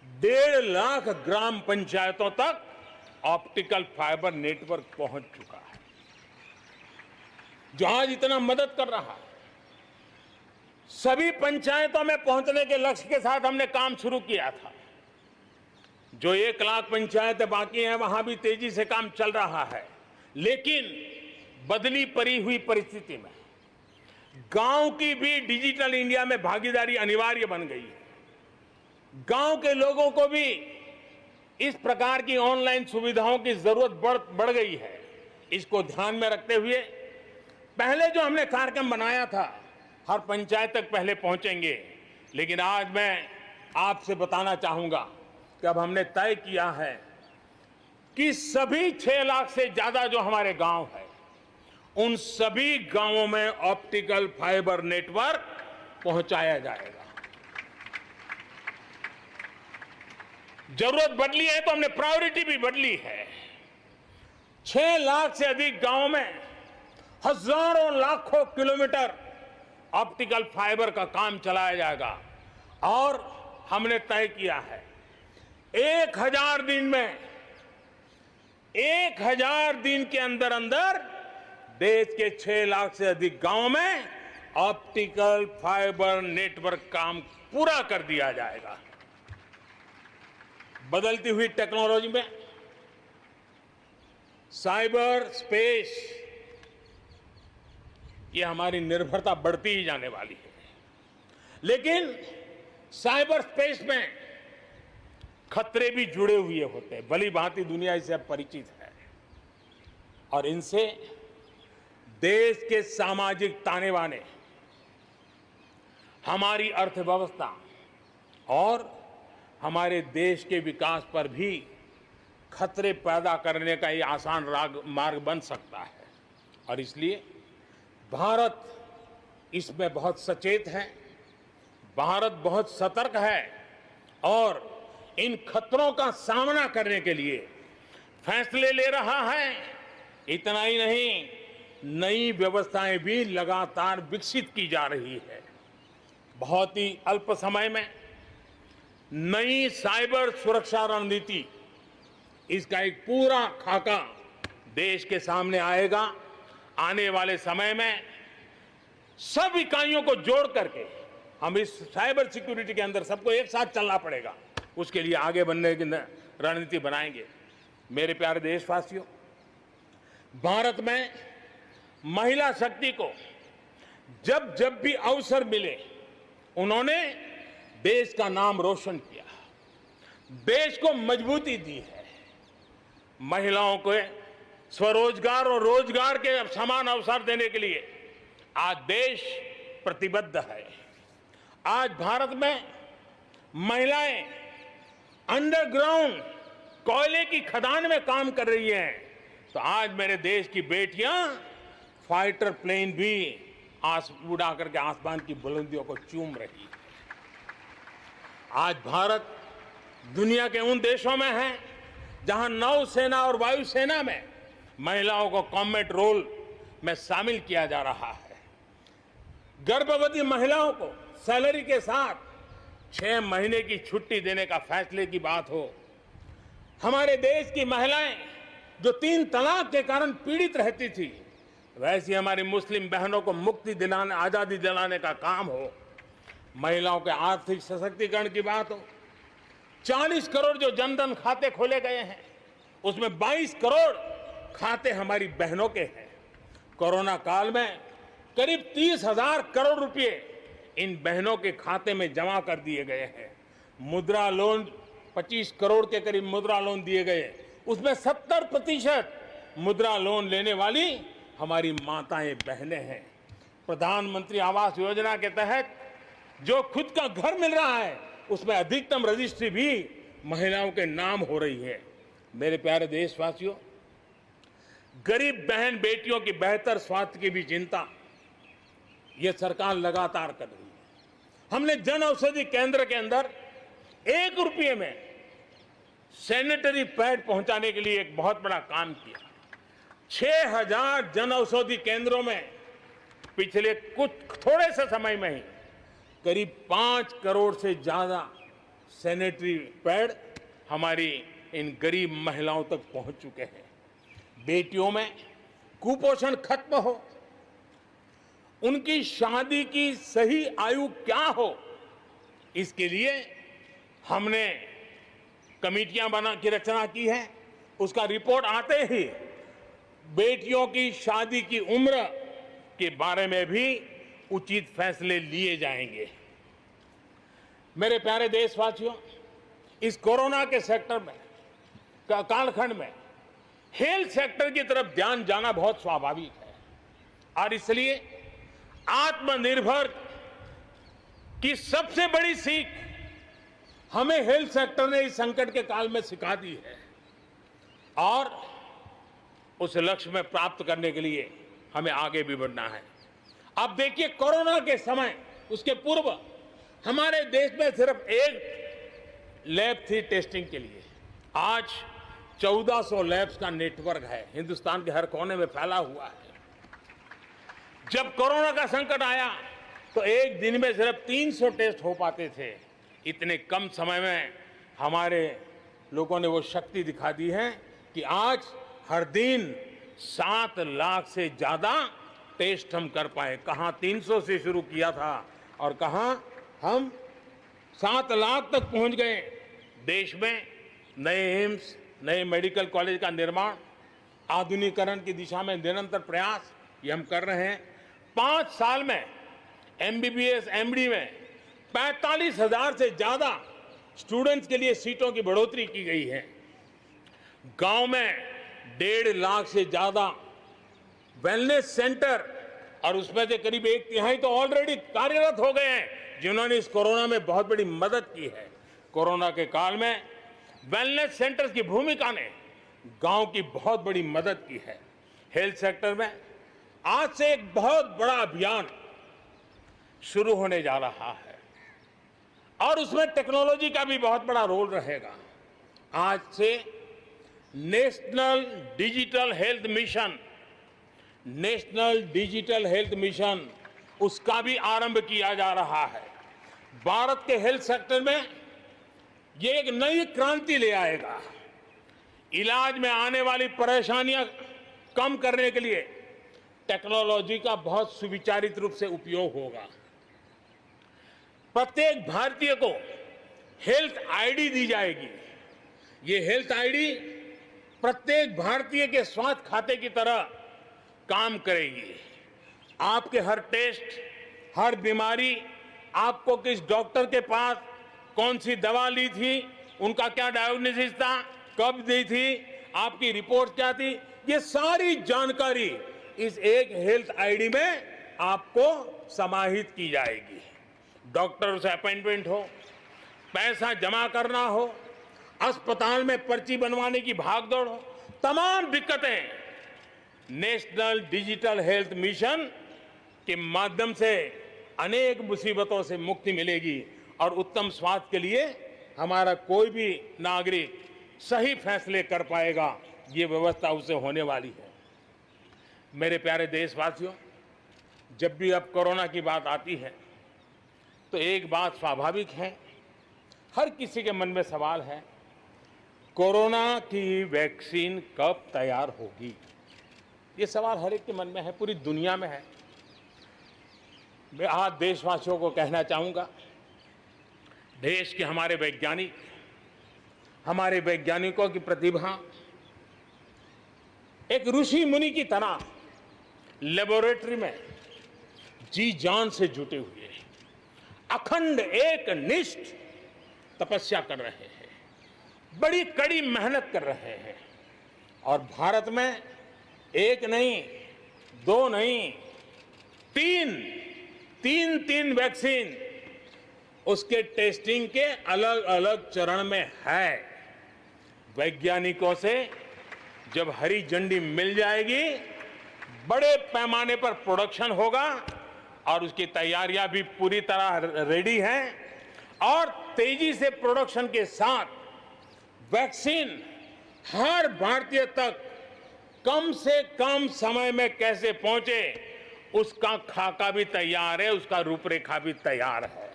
1.5 लाख ग्राम पंचायतों तक ऑप्टिकल फाइबर नेटवर्क पहुंच चुका है, जो आज इतना मदद कर रहा है। सभी पंचायतों में पहुंचने के लक्ष्य के साथ हमने काम शुरू किया था। जो 1 लाख पंचायतें बाकी हैं, वहां भी तेजी से काम चल रहा है, लेकिन बदली पड़ी हुई परिस्थिति में गांव की भी डिजिटल इंडिया में भागीदारी अनिवार्य बन गई है। गांव के लोगों को भी इस प्रकार की ऑनलाइन सुविधाओं की जरूरत बढ़ गई है। इसको ध्यान में रखते हुए पहले जो हमने कार्यक्रम बनाया था, हर पंचायत तक पहले पहुंचेंगे, लेकिन आज मैं आपसे बताना चाहूंगा कि अब हमने तय किया है कि सभी 6 लाख से ज्यादा जो हमारे गांव है, उन सभी गांवों में ऑप्टिकल फाइबर नेटवर्क पहुंचाया जाएगा। जरूरत बदली है तो हमने प्रायोरिटी भी बदली है। 6 लाख से अधिक गांव में हजारों लाखों किलोमीटर ऑप्टिकल फाइबर का काम चलाया जाएगा और हमने तय किया है 1000 दिन में 1000 दिन के अंदर अंदर देश के 6 लाख से अधिक गांव में ऑप्टिकल फाइबर नेटवर्क काम पूरा कर दिया जाएगा। बदलती हुई टेक्नोलॉजी में साइबर स्पेस, ये हमारी निर्भरता बढ़ती ही जाने वाली है। लेकिन साइबर स्पेस में खतरे भी जुड़े हुए होते हैं, भली भांति दुनिया इससे अब परिचित है और इनसे देश के सामाजिक ताने बाने, हमारी अर्थव्यवस्था और हमारे देश के विकास पर भी खतरे पैदा करने का ये आसान मार्ग बन सकता है और इसलिए भारत इसमें बहुत सचेत है, भारत बहुत सतर्क है और इन खतरों का सामना करने के लिए फैसले ले रहा है। इतना ही नहीं, नई व्यवस्थाएं भी लगातार विकसित की जा रही है। बहुत ही अल्प समय में नई साइबर सुरक्षा रणनीति, इसका एक पूरा खाका देश के सामने आएगा। आने वाले समय में सब इकाइयों को जोड़ करके हम इस साइबर सिक्योरिटी के अंदर सबको एक साथ चलना पड़ेगा, उसके लिए आगे बढ़ने की रणनीति बनाएंगे। मेरे प्यारे देशवासियों, भारत में महिला शक्ति को जब जब भी अवसर मिले उन्होंने देश का नाम रोशन किया, देश को मजबूती दी है। महिलाओं को स्वरोजगार और रोजगार के समान अवसर देने के लिए आज देश प्रतिबद्ध है। आज भारत में महिलाएं अंडरग्राउंड कोयले की खदान में काम कर रही हैं, तो आज मेरे देश की बेटियां फाइटर प्लेन भी उड़ा करके आसमान की बुलंदियों को चूम रही है। आज भारत दुनिया के उन देशों में है जहां नौसेना और वायुसेना में महिलाओं को कॉम्बैट रोल में शामिल किया जा रहा है। गर्भवती महिलाओं को सैलरी के साथ 6 महीने की छुट्टी देने का फैसले की बात हो, हमारे देश की महिलाएं जो 3 तलाक के कारण पीड़ित रहती थी, वैसी हमारी मुस्लिम बहनों को मुक्ति दिलाने, आजादी दिलाने का काम हो, महिलाओं के आर्थिक सशक्तिकरण की बात हो। 40 करोड़ जो जनधन खाते खोले गए हैं, उसमें 22 करोड़ खाते हमारी बहनों के हैं। कोरोना काल में करीब 30,000 करोड़ रुपए इन बहनों के खाते में जमा कर दिए गए हैं। मुद्रा लोन 25 करोड़ के करीब मुद्रा लोन दिए गए, उसमें 70% मुद्रा लोन लेने वाली हमारी माताएं बहनें हैं। प्रधानमंत्री आवास योजना के तहत जो खुद का घर मिल रहा है, उसमें अधिकतम रजिस्ट्री भी महिलाओं के नाम हो रही है। मेरे प्यारे देशवासियों, गरीब बहन बेटियों की बेहतर स्वास्थ्य की भी चिंता ये सरकार लगातार कर रही है। हमने जन औषधि केंद्र के अंदर 1 रुपये में सैनिटरी पैड पहुंचाने के लिए एक बहुत बड़ा काम किया। 6000 जन औषधि केंद्रों में पिछले कुछ थोड़े से समय में ही करीब 5 करोड़ से ज्यादा सैनिटरी पैड हमारी इन गरीब महिलाओं तक पहुंच चुके हैं। बेटियों में कुपोषण खत्म हो, उनकी शादी की सही आयु क्या हो, इसके लिए हमने कमेटियां बना की रचना की है। उसका रिपोर्ट आते ही बेटियों की शादी की उम्र के बारे में भी उचित फैसले लिए जाएंगे। मेरे प्यारे देशवासियों, इस कोरोना के सेक्टर में कालखंड में हेल्थ सेक्टर की तरफ ध्यान जाना बहुत स्वाभाविक है और इसलिए आत्मनिर्भर की सबसे बड़ी सीख हमें हेल्थ सेक्टर ने इस संकट के काल में सिखा दी है और उस लक्ष्य में प्राप्त करने के लिए हमें आगे भी बढ़ना है। अब देखिए, कोरोना के समय, उसके पूर्व हमारे देश में सिर्फ एक लैब थी टेस्टिंग के लिए। आज 1400 लैब्स का नेटवर्क है, हिंदुस्तान के हर कोने में फैला हुआ है। जब कोरोना का संकट आया तो एक दिन में सिर्फ 300 टेस्ट हो पाते थे। इतने कम समय में हमारे लोगों ने वो शक्ति दिखा दी है कि आज हर दिन 7 लाख से ज्यादा टेस्ट हम कर पाए। कहां 300 से शुरू किया था और कहां हम 7 लाख तक पहुंच गए। देश में नए एम्स, नए मेडिकल कॉलेज का निर्माण, आधुनिकीकरण की दिशा में निरंतर प्रयास ये हम कर रहे हैं। 5 साल में एमबीबीएस, एमडी में 45,000 से ज्यादा स्टूडेंट्स के लिए सीटों की बढ़ोतरी की गई है। गांव में 1.5 लाख से ज्यादा वेलनेस सेंटर, और उसमें से करीब 1/3 तो ऑलरेडी कार्यरत हो गए हैं, जिन्होंने इस कोरोना में बहुत बड़ी मदद की है। कोरोना के काल में वेलनेस सेंटर्स की भूमिका ने गांव की बहुत बड़ी मदद की है। हेल्थ सेक्टर में आज से एक बहुत बड़ा अभियान शुरू होने जा रहा है और उसमें टेक्नोलॉजी का भी बहुत बड़ा रोल रहेगा। आज से नेशनल डिजिटल हेल्थ मिशन उसका भी आरंभ किया जा रहा है। भारत के हेल्थ सेक्टर में ये एक नई क्रांति ले आएगा। इलाज में आने वाली परेशानियां कम करने के लिए टेक्नोलॉजी का बहुत सुविचारित रूप से उपयोग होगा। प्रत्येक भारतीय को हेल्थ आईडी दी जाएगी। ये हेल्थ आईडी प्रत्येक भारतीय के स्वास्थ्य खाते की तरह काम करेगी। आपके हर टेस्ट, हर बीमारी, आपको किस डॉक्टर के पास कौन सी दवा ली थी, उनका क्या डायग्नोसिस था, कब दी थी, आपकी रिपोर्ट क्या थी, ये सारी जानकारी इस एक हेल्थ आईडी में आपको समाहित की जाएगी। डॉक्टर से अपॉइंटमेंट हो, पैसा जमा करना हो, अस्पताल में पर्ची बनवाने की भागदौड़ हो, तमाम दिक्कतें नेशनल डिजिटल हेल्थ मिशन के माध्यम से अनेक मुसीबतों से मुक्ति मिलेगी और उत्तम स्वास्थ्य के लिए हमारा कोई भी नागरिक सही फैसले कर पाएगा। ये व्यवस्था उसे होने वाली है। मेरे प्यारे देशवासियों, जब भी अब कोरोना की बात आती है तो एक बात स्वाभाविक है, हर किसी के मन में सवाल है, कोरोना की वैक्सीन कब तैयार होगी? ये सवाल हर एक के मन में है, पूरी दुनिया में है। मैं आज देशवासियों को कहना चाहूंगा, देश के हमारे वैज्ञानिकों की प्रतिभा एक ऋषि मुनि की तरह लेबोरेटरी में जी जान से जुटे हुए हैं, अखंड एक निष्ठ तपस्या कर रहे हैं, बड़ी कड़ी मेहनत कर रहे हैं। और भारत में एक नहीं, दो नहीं, तीन वैक्सीन उसके टेस्टिंग के अलग अलग चरण में है। वैज्ञानिकों से जब हरी झंडी मिल जाएगी, बड़े पैमाने पर प्रोडक्शन होगा और उसकी तैयारियां भी पूरी तरह रेडी हैं और तेजी से प्रोडक्शन के साथ वैक्सीन हर भारतीय तक कम से कम समय में कैसे पहुंचे, उसका खाका भी तैयार है, उसका रूपरेखा भी तैयार है।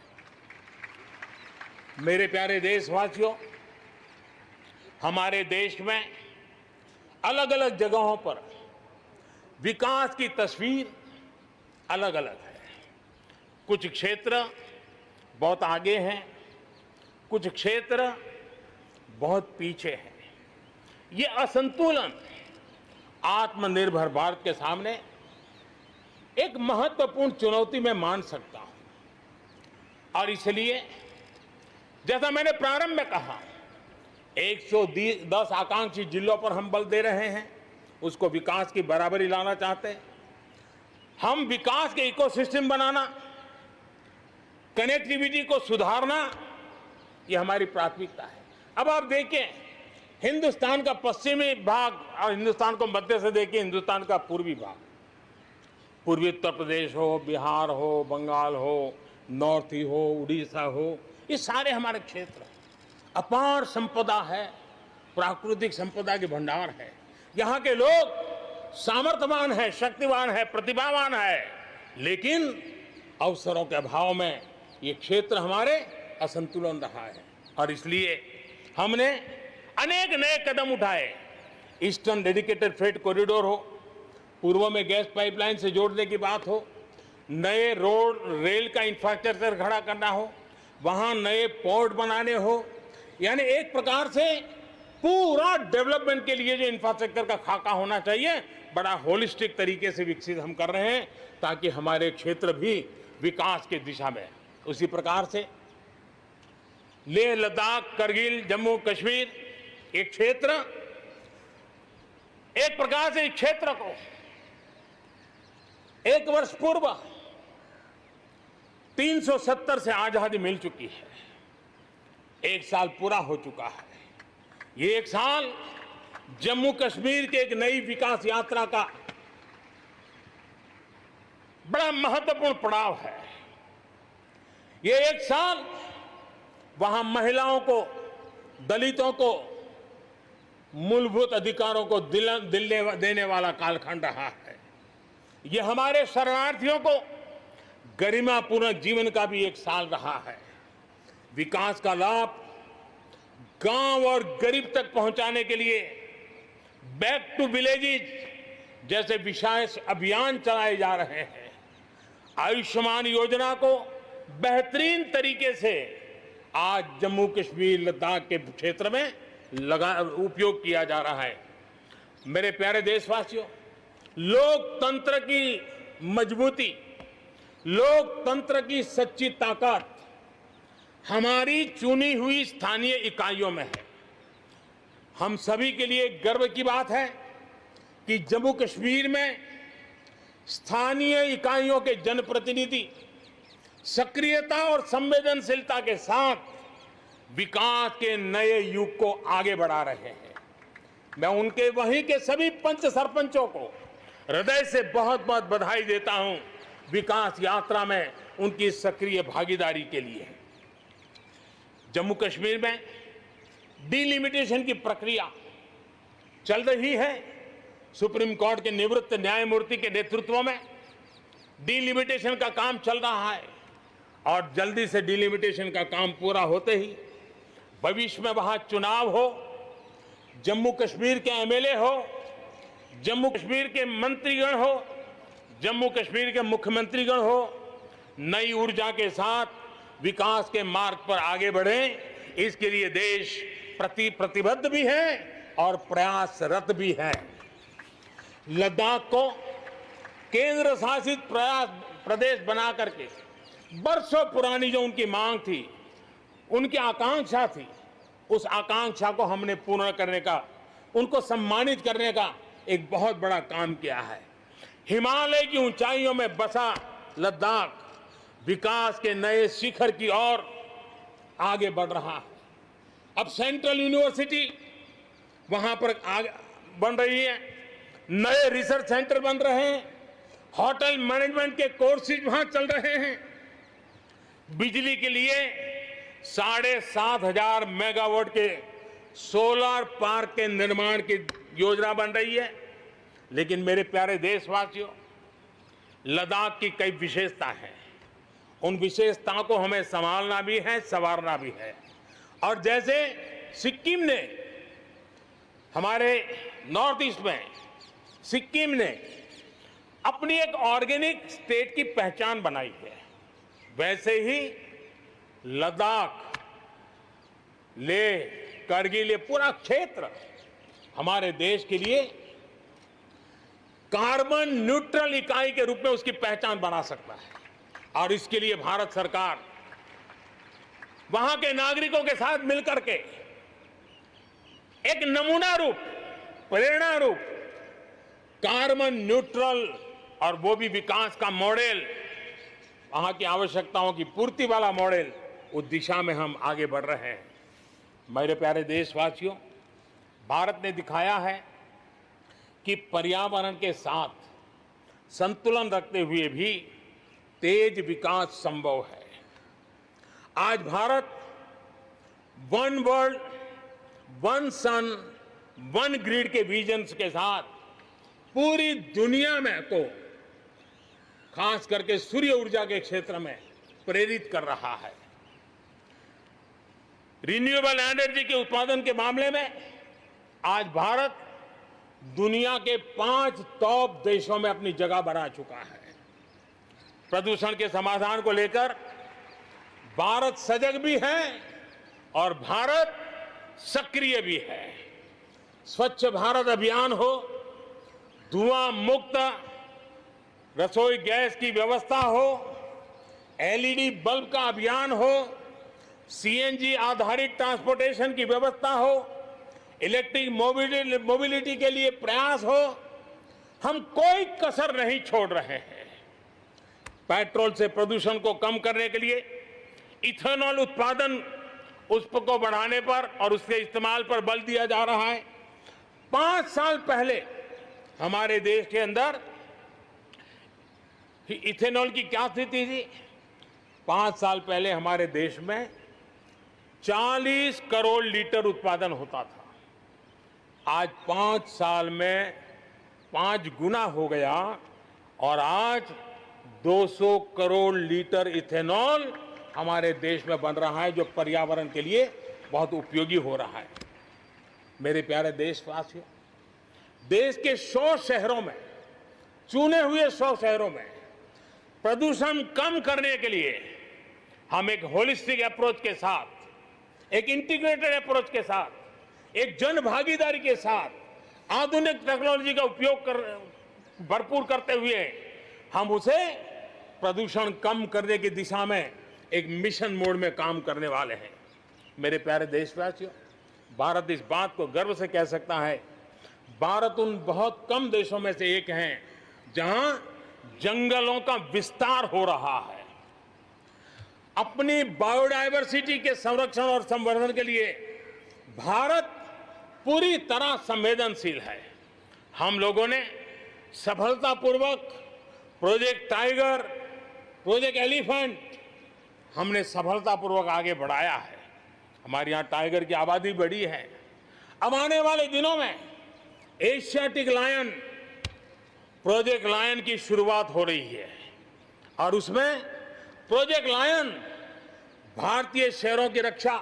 मेरे प्यारे देशवासियों, हमारे देश में अलग अलग जगहों पर विकास की तस्वीर अलग अलग है। कुछ क्षेत्र बहुत आगे हैं, कुछ क्षेत्र बहुत पीछे हैं। ये असंतुलन आत्मनिर्भर भारत के सामने एक महत्वपूर्ण चुनौती मैं मान सकता हूं। और इसलिए जैसा मैंने प्रारंभ में कहा, 110 आकांक्षी जिलों पर हम बल दे रहे हैं, उसको विकास की बराबरी लाना चाहते हैं। हम विकास के इकोसिस्टम बनाना, कनेक्टिविटी को सुधारना, ये हमारी प्राथमिकता है। अब आप देखिए, हिंदुस्तान का पश्चिमी भाग और हिंदुस्तान को मध्य से देखिए, हिंदुस्तान का पूर्वी भाग, पूर्वी उत्तर प्रदेश हो, बिहार हो, बंगाल हो, नॉर्थ ही हो, उड़ीसा हो, ये सारे हमारे क्षेत्र हैं। अपार संपदा है, प्राकृतिक संपदा के भंडार है। यहाँ के लोग सामर्थ्यवान है, शक्तिवान है, प्रतिभावान है, लेकिन अवसरों के अभाव में ये क्षेत्र हमारे असंतुलन रहा है और इसलिए हमने अनेक नए कदम उठाए। ईस्टर्न डेडिकेटेड फ्रेट कॉरिडोर हो, पूर्व में गैस पाइपलाइन से जोड़ने की बात हो, नए रोड रेल का इंफ्रास्ट्रक्चर खड़ा करना हो, वहां नए पोर्ट बनाने हो, यानी एक प्रकार से पूरा डेवलपमेंट के लिए जो इंफ्रास्ट्रक्चर का खाका होना चाहिए, बड़ा होलिस्टिक तरीके से विकसित हम कर रहे हैं ताकि हमारे क्षेत्र भी विकास की दिशा में। उसी प्रकार से लेह लद्दाख, करगिल, जम्मू कश्मीर एक क्षेत्र, एक प्रकार से इस क्षेत्र को 1 वर्ष पूर्व 370 से आजादी मिल चुकी है। 1 साल पूरा हो चुका है। ये 1 साल जम्मू कश्मीर के एक नई विकास यात्रा का बड़ा महत्वपूर्ण पड़ाव है। ये 1 साल वहां महिलाओं को, दलितों को मूलभूत अधिकारों को देने वाला कालखंड रहा है। ये हमारे शरणार्थियों को गरिमापूर्ण जीवन का भी 1 साल रहा है। विकास का लाभ गांव और गरीब तक पहुंचाने के लिए बैक टू विलेजेस जैसे विशेष अभियान चलाए जा रहे हैं। आयुष्मान योजना को बेहतरीन तरीके से आज जम्मू कश्मीर, लद्दाख के क्षेत्र में उपयोग किया जा रहा है। मेरे प्यारे देशवासियों, लोकतंत्र की मजबूती, लोकतंत्र की सच्ची ताकत हमारी चुनी हुई स्थानीय इकाइयों में है। हम सभी के लिए गर्व की बात है कि जम्मू कश्मीर में स्थानीय इकाइयों के जनप्रतिनिधि सक्रियता और संवेदनशीलता के साथ विकास के नए युग को आगे बढ़ा रहे हैं। मैं उनके वहीं के सभी पंच सरपंचों को हृदय से बहुत बहुत बधाई देता हूं विकास यात्रा में उनकी सक्रिय भागीदारी के लिए। जम्मू कश्मीर में डिलिमिटेशन की प्रक्रिया चल रही है। सुप्रीम कोर्ट के निवृत्त न्यायमूर्ति के नेतृत्व में डिलिमिटेशन का काम चल रहा है और जल्दी से डिलिमिटेशन का काम पूरा होते ही भविष्य में वहां चुनाव हो, जम्मू कश्मीर के एमएलए हो, जम्मू कश्मीर के मंत्रीगण हो, जम्मू कश्मीर के मुख्यमंत्रीगण हो, नई ऊर्जा के साथ विकास के मार्ग पर आगे बढ़ें। इसके लिए देश प्रतिबद्ध भी है और प्रयासरत भी है। लद्दाख को केंद्र शासित प्रदेश बना करके बरसों पुरानी जो उनकी मांग थी, उनकी आकांक्षा थी, उस आकांक्षा को हमने पूर्ण करने का, उनको सम्मानित करने का एक बहुत बड़ा काम किया है। हिमालय की ऊंचाइयों में बसा लद्दाख विकास के नए शिखर की ओर आगे बढ़ रहा है। अब सेंट्रल यूनिवर्सिटी वहां पर बन रही है, नए रिसर्च सेंटर बन रहे हैं, होटल मैनेजमेंट के कोर्सेज वहां चल रहे हैं। बिजली के लिए 7,500 मेगावाट के सोलर पार्क के निर्माण की योजना बन रही है। लेकिन मेरे प्यारे देशवासियों, लद्दाख की कई विशेषता हैं। उन विशेषताओं को हमें संभालना भी है, संवारना भी है। और जैसे सिक्किम ने, हमारे नॉर्थ ईस्ट में सिक्किम ने अपनी एक ऑर्गेनिक स्टेट की पहचान बनाई है, वैसे ही लद्दाख, लेह, करगिल, ये पूरा क्षेत्र हमारे देश के लिए कार्बन न्यूट्रल इकाई के रूप में उसकी पहचान बना सकता है। और इसके लिए भारत सरकार वहां के नागरिकों के साथ मिलकर के एक नमूना रूप, प्रेरणा रूप कार्बन न्यूट्रल और वो भी विकास का मॉडल, वहां की आवश्यकताओं की पूर्ति वाला मॉडल, उस दिशा में हम आगे बढ़ रहे हैं। मेरे प्यारे देशवासियों, भारत ने दिखाया है कि पर्यावरण के साथ संतुलन रखते हुए भी तेज विकास संभव है। आज Bharat one world one sun one grid के विजन के साथ पूरी दुनिया में को खास करके सूर्य ऊर्जा के क्षेत्र में प्रेरित कर रहा है। रिन्यूएबल एनर्जी के उत्पादन के मामले में आज भारत दुनिया के 5 टॉप देशों में अपनी जगह बना चुका है। प्रदूषण के समाधान को लेकर भारत सजग भी है और भारत सक्रिय भी है। स्वच्छ भारत अभियान हो, धुआं मुक्त रसोई गैस की व्यवस्था हो, एलईडी बल्ब का अभियान हो, सीएनजी आधारित ट्रांसपोर्टेशन की व्यवस्था हो, इलेक्ट्रिक मोबिलिटी के लिए प्रयास हो, हम कोई कसर नहीं छोड़ रहे हैं। पेट्रोल से प्रदूषण को कम करने के लिए इथेनॉल उत्पादन उसको बढ़ाने पर और उसके इस्तेमाल पर बल दिया जा रहा है। 5 साल पहले हमारे देश के अंदर इथेनॉल की क्या स्थिति थी? 5 साल पहले हमारे देश में 40 करोड़ लीटर उत्पादन होता था। आज 5 साल में 5 गुना हो गया और आज 200 करोड़ लीटर इथेनॉल हमारे देश में बन रहा है, जो पर्यावरण के लिए बहुत उपयोगी हो रहा है। मेरे प्यारे देशवासियों, देश के 100 शहरों में, चुने हुए 100 शहरों में प्रदूषण कम करने के लिए हम एक होलिस्टिक अप्रोच के साथ, एक इंटीग्रेटेड अप्रोच के साथ, एक जन भागीदारी के साथ आधुनिक टेक्नोलॉजी का उपयोग भरपूर करते हुए हम उसे प्रदूषण कम करने की दिशा में एक मिशन मोड में काम करने वाले हैं। मेरे प्यारे देशवासियों, भारत इस बात को गर्व से कह सकता है, भारत उन बहुत कम देशों में से एक है जहां जंगलों का विस्तार हो रहा है। अपनी बायोडायवर्सिटी के संरक्षण और संवर्धन के लिए भारत पूरी तरह संवेदनशील है। हम लोगों ने सफलतापूर्वक प्रोजेक्ट टाइगर, प्रोजेक्ट एलिफेंट हमने सफलतापूर्वक आगे बढ़ाया है। हमारे यहाँ टाइगर की आबादी बढ़ी है। अब आने वाले दिनों में एशियाटिक लायन, प्रोजेक्ट लायन की शुरुआत हो रही है और उसमें प्रोजेक्ट लायन भारतीय शहरों की रक्षा,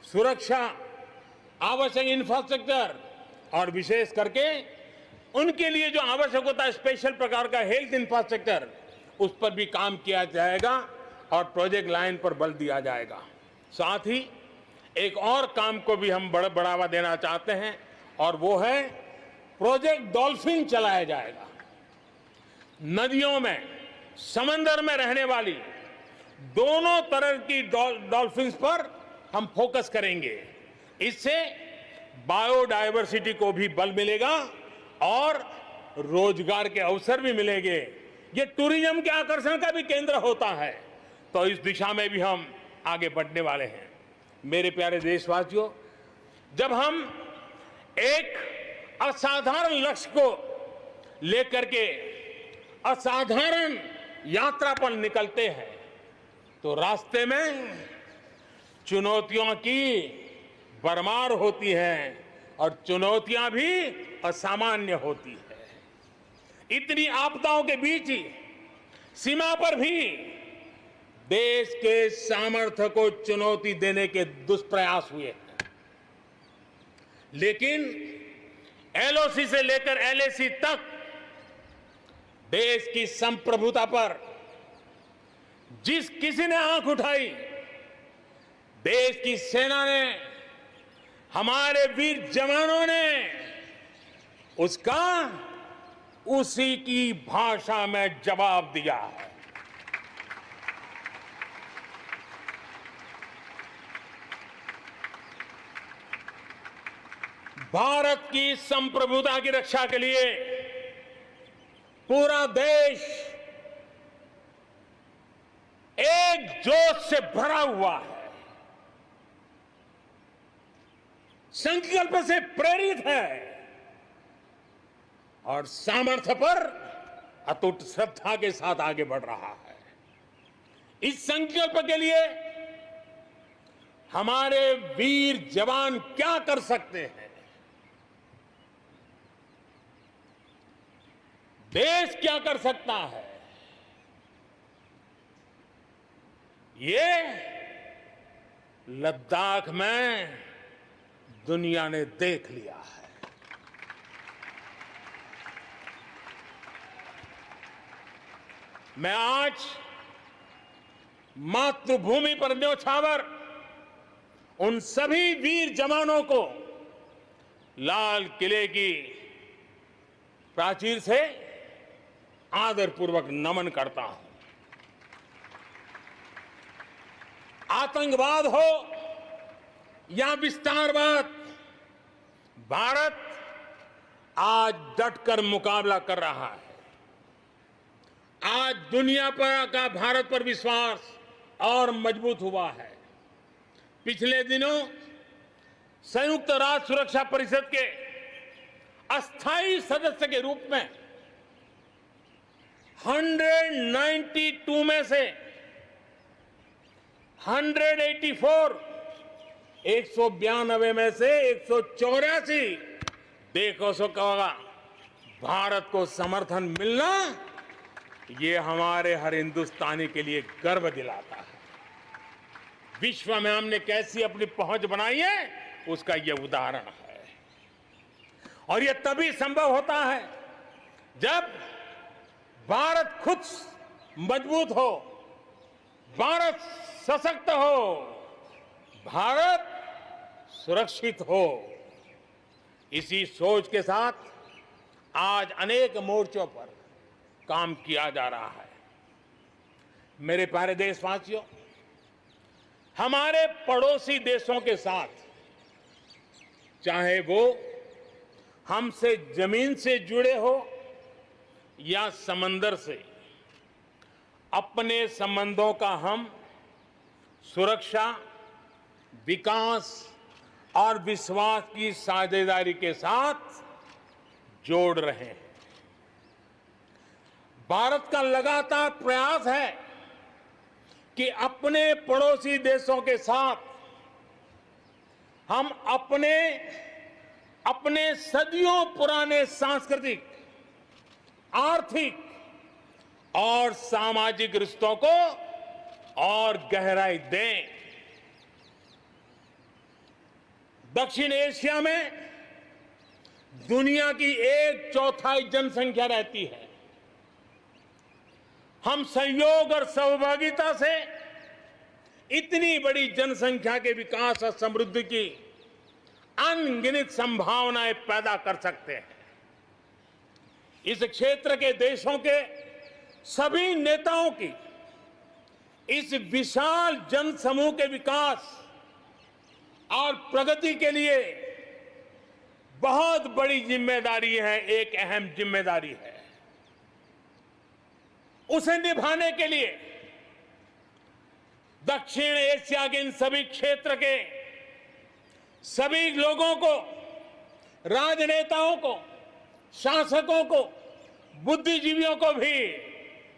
सुरक्षा, आवश्यक इंफ्रास्ट्रक्चर और विशेष करके उनके लिए जो आवश्यक होता है स्पेशल प्रकार का हेल्थ इंफ्रास्ट्रक्चर, उस पर भी काम किया जाएगा और प्रोजेक्ट लाइन पर बल दिया जाएगा। साथ ही एक और काम को भी हम बढ़ावा देना चाहते हैं और वो है प्रोजेक्ट डॉल्फिन चलाया जाएगा। नदियों में, समंदर में रहने वाली दोनों तरह की डॉल्फिन्स पर हम फोकस करेंगे। इससे बायोडायवर्सिटी को भी बल मिलेगा और रोजगार के अवसर भी मिलेंगे। ये टूरिज्म के आकर्षण का भी केंद्र होता है, तो इस दिशा में भी हम आगे बढ़ने वाले हैं। मेरे प्यारे देशवासियों, जब हम एक असाधारण लक्ष्य को लेकर के असाधारण यात्रा पर निकलते हैं तो रास्ते में चुनौतियों की भरमार होती है और चुनौतियां भी असामान्य होती है। इतनी आपदाओं के बीच ही सीमा पर भी देश के सामर्थ्य को चुनौती देने के दुष्प्रयास हुए हैं, लेकिन एलओसी से लेकर एलएसी तक देश की संप्रभुता पर जिस किसी ने आंख उठाई, देश की सेना ने, हमारे वीर जवानों ने उसका उसी की भाषा में जवाब दिया है। भारत की संप्रभुता की रक्षा के लिए पूरा देश एक जोश से भरा हुआ है, संकल्प से प्रेरित है और सामर्थ्य पर अटूट श्रद्धा के साथ आगे बढ़ रहा है। इस संकल्प के लिए हमारे वीर जवान क्या कर सकते हैं, देश क्या कर सकता है, ये लद्दाख में दुनिया ने देख लिया है। मैं आज मातृभूमि पर न्योछावर उन सभी वीर जवानों को लाल किले की प्राचीर से आदरपूर्वक नमन करता हूं। आतंकवाद हो या विस्तारवाद, भारत आज डटकर मुकाबला कर रहा है। आज दुनिया पर का भारत पर विश्वास और मजबूत हुआ है। पिछले दिनों संयुक्त राष्ट्र सुरक्षा परिषद के अस्थायी सदस्य के रूप में 192 में से 192 में से 184 देशों से कहा भारत को समर्थन मिलना, ये हमारे हर हिंदुस्तानी के लिए गर्व दिलाता है। विश्व में हमने कैसी अपनी पहुंच बनाई है, उसका यह उदाहरण है। और यह तभी संभव होता है जब भारत खुद मजबूत हो, भारत सशक्त हो, भारत सुरक्षित हो। इसी सोच के साथ आज अनेक मोर्चों पर काम किया जा रहा है। मेरे प्यारे देशवासियों, हमारे पड़ोसी देशों के साथ, चाहे वो हमसे जमीन से जुड़े हो या समंदर से, अपने संबंधों का हम सुरक्षा, विकास और विश्वास की साझेदारी के साथ जोड़ रहे हैं। भारत का लगातार प्रयास है कि अपने पड़ोसी देशों के साथ हम अपने सदियों पुराने सांस्कृतिक, आर्थिक और सामाजिक रिश्तों को और गहराई दें। दक्षिण एशिया में दुनिया की 1/4 जनसंख्या रहती है। हम सहयोग और सहभागिता से इतनी बड़ी जनसंख्या के विकास और समृद्धि की अनगिनत संभावनाएं पैदा कर सकते हैं। इस क्षेत्र के देशों के सभी नेताओं की इस विशाल जनसमूह के विकास और प्रगति के लिए बहुत बड़ी जिम्मेदारी है, एक अहम जिम्मेदारी है। उसे निभाने के लिए दक्षिण एशिया के इन सभी क्षेत्र के सभी लोगों को, राजनेताओं को, शासकों को, बुद्धिजीवियों को भी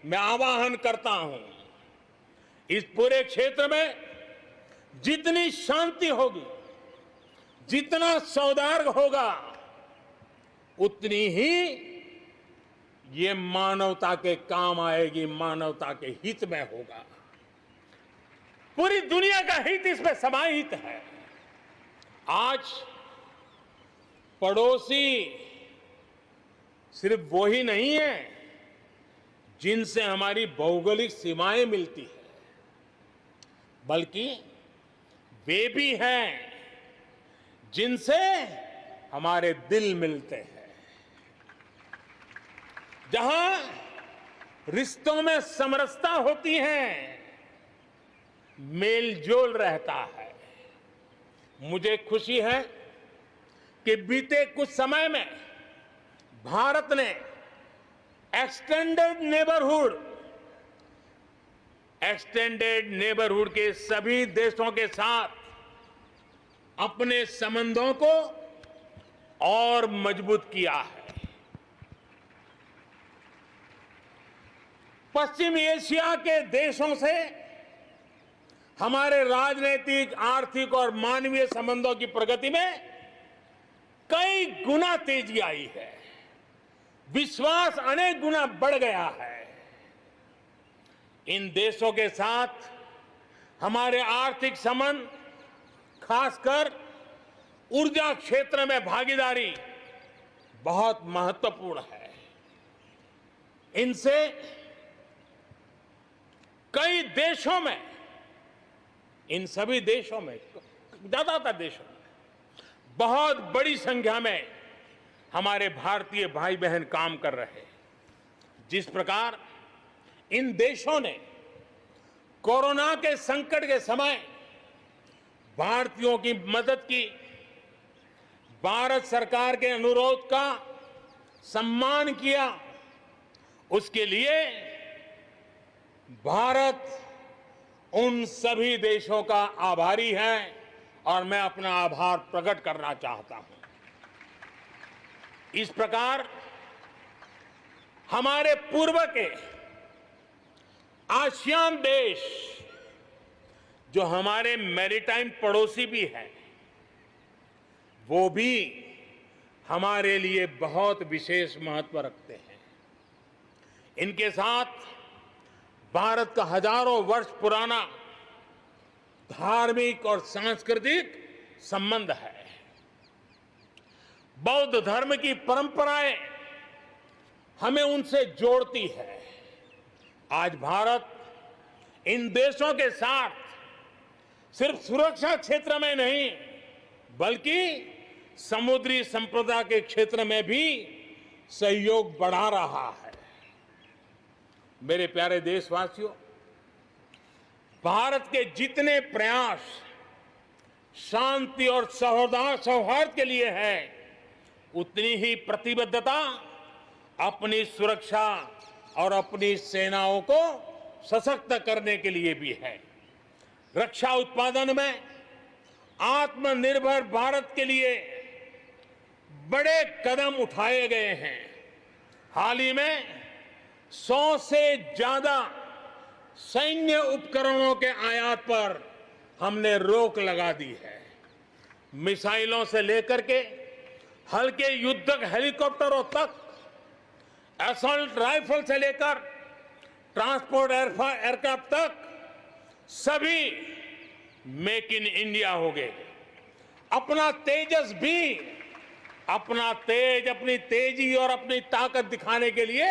मैं आह्वान करता हूं, इस पूरे क्षेत्र में जितनी शांति होगी, जितना सौहार्द होगा, उतनी ही ये मानवता के काम आएगी, मानवता के हित में होगा। पूरी दुनिया का हित इसमें समाहित है। आज पड़ोसी सिर्फ वो ही नहीं है जिनसे हमारी भौगोलिक सीमाएं मिलती है, बल्कि वे भी हैं जिनसे हमारे दिल मिलते हैं। जहां रिश्तों में समरसता होती है, मेलजोल रहता है। मुझे खुशी है कि बीते कुछ समय में भारत ने एक्सटेंडेड नेबरहुड के सभी देशों के साथ अपने संबंधों को और मजबूत किया है। पश्चिम एशिया के देशों से हमारे राजनीतिक, आर्थिक और मानवीय संबंधों की प्रगति में कई गुना तेजी आई है। विश्वास अनेक गुना बढ़ गया है। इन देशों के साथ हमारे आर्थिक संबंध, खासकर ऊर्जा क्षेत्र में भागीदारी बहुत महत्वपूर्ण है। इनसे कई देशों में, इन सभी देशों में, ज्यादातर देशों में बहुत बड़ी संख्या में हमारे भारतीय भाई बहन काम कर रहे हैं। जिस प्रकार इन देशों ने कोरोना के संकट के समय भारतीयों की मदद की, भारत सरकार के अनुरोध का सम्मान किया, उसके लिए भारत उन सभी देशों का आभारी है और मैं अपना आभार प्रकट करना चाहता हूं। इस प्रकार हमारे पूर्व के आसियान देश, जो हमारे मैरीटाइम पड़ोसी भी हैं, वो भी हमारे लिए बहुत विशेष महत्व रखते हैं। इनके साथ भारत का हजारों वर्ष पुराना धार्मिक और सांस्कृतिक संबंध है। बौद्ध धर्म की परंपराएं हमें उनसे जोड़ती है। आज भारत इन देशों के साथ सिर्फ सुरक्षा क्षेत्र में नहीं, बल्कि समुद्री संपदा के क्षेत्र में भी सहयोग बढ़ा रहा है। मेरे प्यारे देशवासियों, भारत के जितने प्रयास शांति और सौहार्द के लिए है, उतनी ही प्रतिबद्धता अपनी सुरक्षा और अपनी सेनाओं को सशक्त करने के लिए भी है। रक्षा उत्पादन में आत्मनिर्भर भारत के लिए बड़े कदम उठाए गए हैं। हाल ही में 100 से ज्यादा सैन्य उपकरणों के आयात पर हमने रोक लगा दी है। मिसाइलों से लेकर के हल्के युद्धक हेलीकॉप्टरों तक, असॉल्ट राइफल से लेकर ट्रांसपोर्ट एयरक्राफ्ट तक, सभी मेक इन इंडिया हो गए। अपना तेजस भी, अपनी तेजी और अपनी ताकत दिखाने के लिए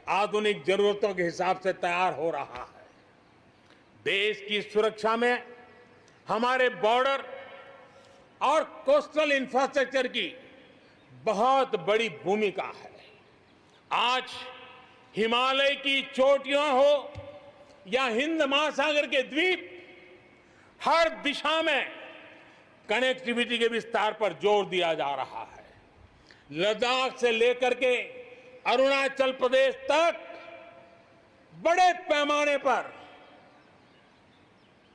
आधुनिक जरूरतों के हिसाब से तैयार हो रहा है। देश की सुरक्षा में हमारे बॉर्डर और कोस्टल इंफ्रास्ट्रक्चर की बहुत बड़ी भूमिका है। आज हिमालय की चोटियां हो या हिंद महासागर के द्वीप, हर दिशा में कनेक्टिविटी के विस्तार पर जोर दिया जा रहा है। लद्दाख से लेकर के अरुणाचल प्रदेश तक बड़े पैमाने पर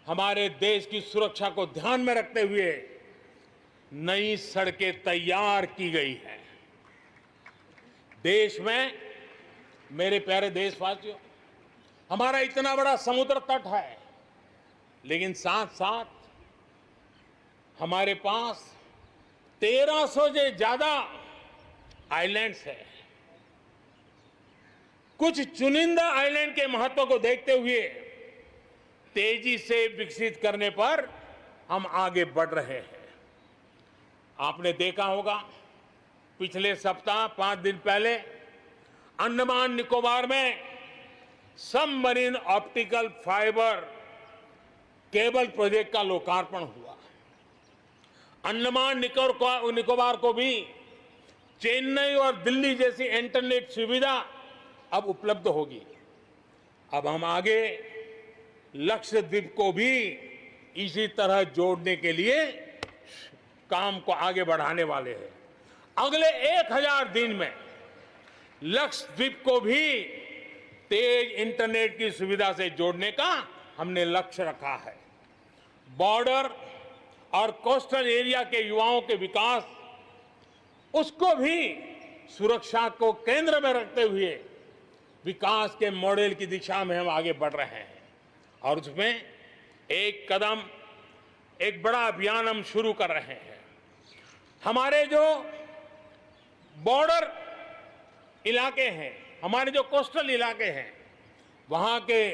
हमारे देश की सुरक्षा को ध्यान में रखते हुए नई सड़कें तैयार की गई हैं। देश में, मेरे प्यारे देशवासियों, हमारा इतना बड़ा समुद्र तट है, लेकिन साथ साथ हमारे पास 1300 से ज्यादा आइलैंड्स हैं। कुछ चुनिंदा आइलैंड के महत्व को देखते हुए तेजी से विकसित करने पर हम आगे बढ़ रहे हैं। आपने देखा होगा, पिछले सप्ताह 5 दिन पहले अंडमान निकोबार में submarine optical fibre cable project का लोकार्पण हुआ। अंडमान निकोबार को भी चेन्नई और दिल्ली जैसी इंटरनेट सुविधा अब उपलब्ध होगी। अब हम आगे लक्षद्वीप को भी इसी तरह जोड़ने के लिए काम को आगे बढ़ाने वाले हैं। अगले 1000 दिन में लक्षद्वीप को भी तेज इंटरनेट की सुविधा से जोड़ने का हमने लक्ष्य रखा है। बॉर्डर और कोस्टल एरिया के युवाओं के विकास, उसको भी सुरक्षा को केंद्र में रखते हुए विकास के मॉडल की दिशा में हम आगे बढ़ रहे हैं। और उसमें एक कदम, एक बड़ा अभियान हम शुरू कर रहे हैं। हमारे जो बॉर्डर इलाके हैं, हमारे जो कोस्टल इलाके हैं, वहां के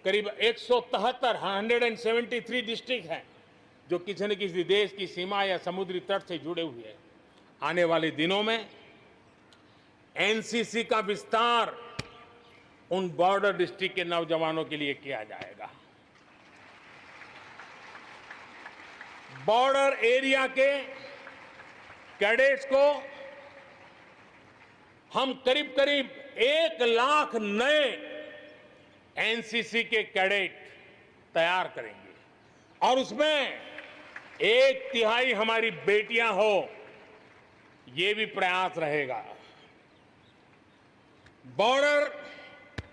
करीब 173 डिस्ट्रिक्ट हैं जो किसी न किसी देश की सीमा या समुद्री तट से जुड़े हुए हैं। आने वाले दिनों में एनसीसी का विस्तार उन बॉर्डर डिस्ट्रिक्ट के नौजवानों के लिए किया जाएगा। बॉर्डर एरिया के कैडेट्स को हम करीब करीब 1 लाख नए एनसीसी के कैडेट तैयार करेंगे और उसमें 1/3 हमारी बेटियां हो, ये भी प्रयास रहेगा। बॉर्डर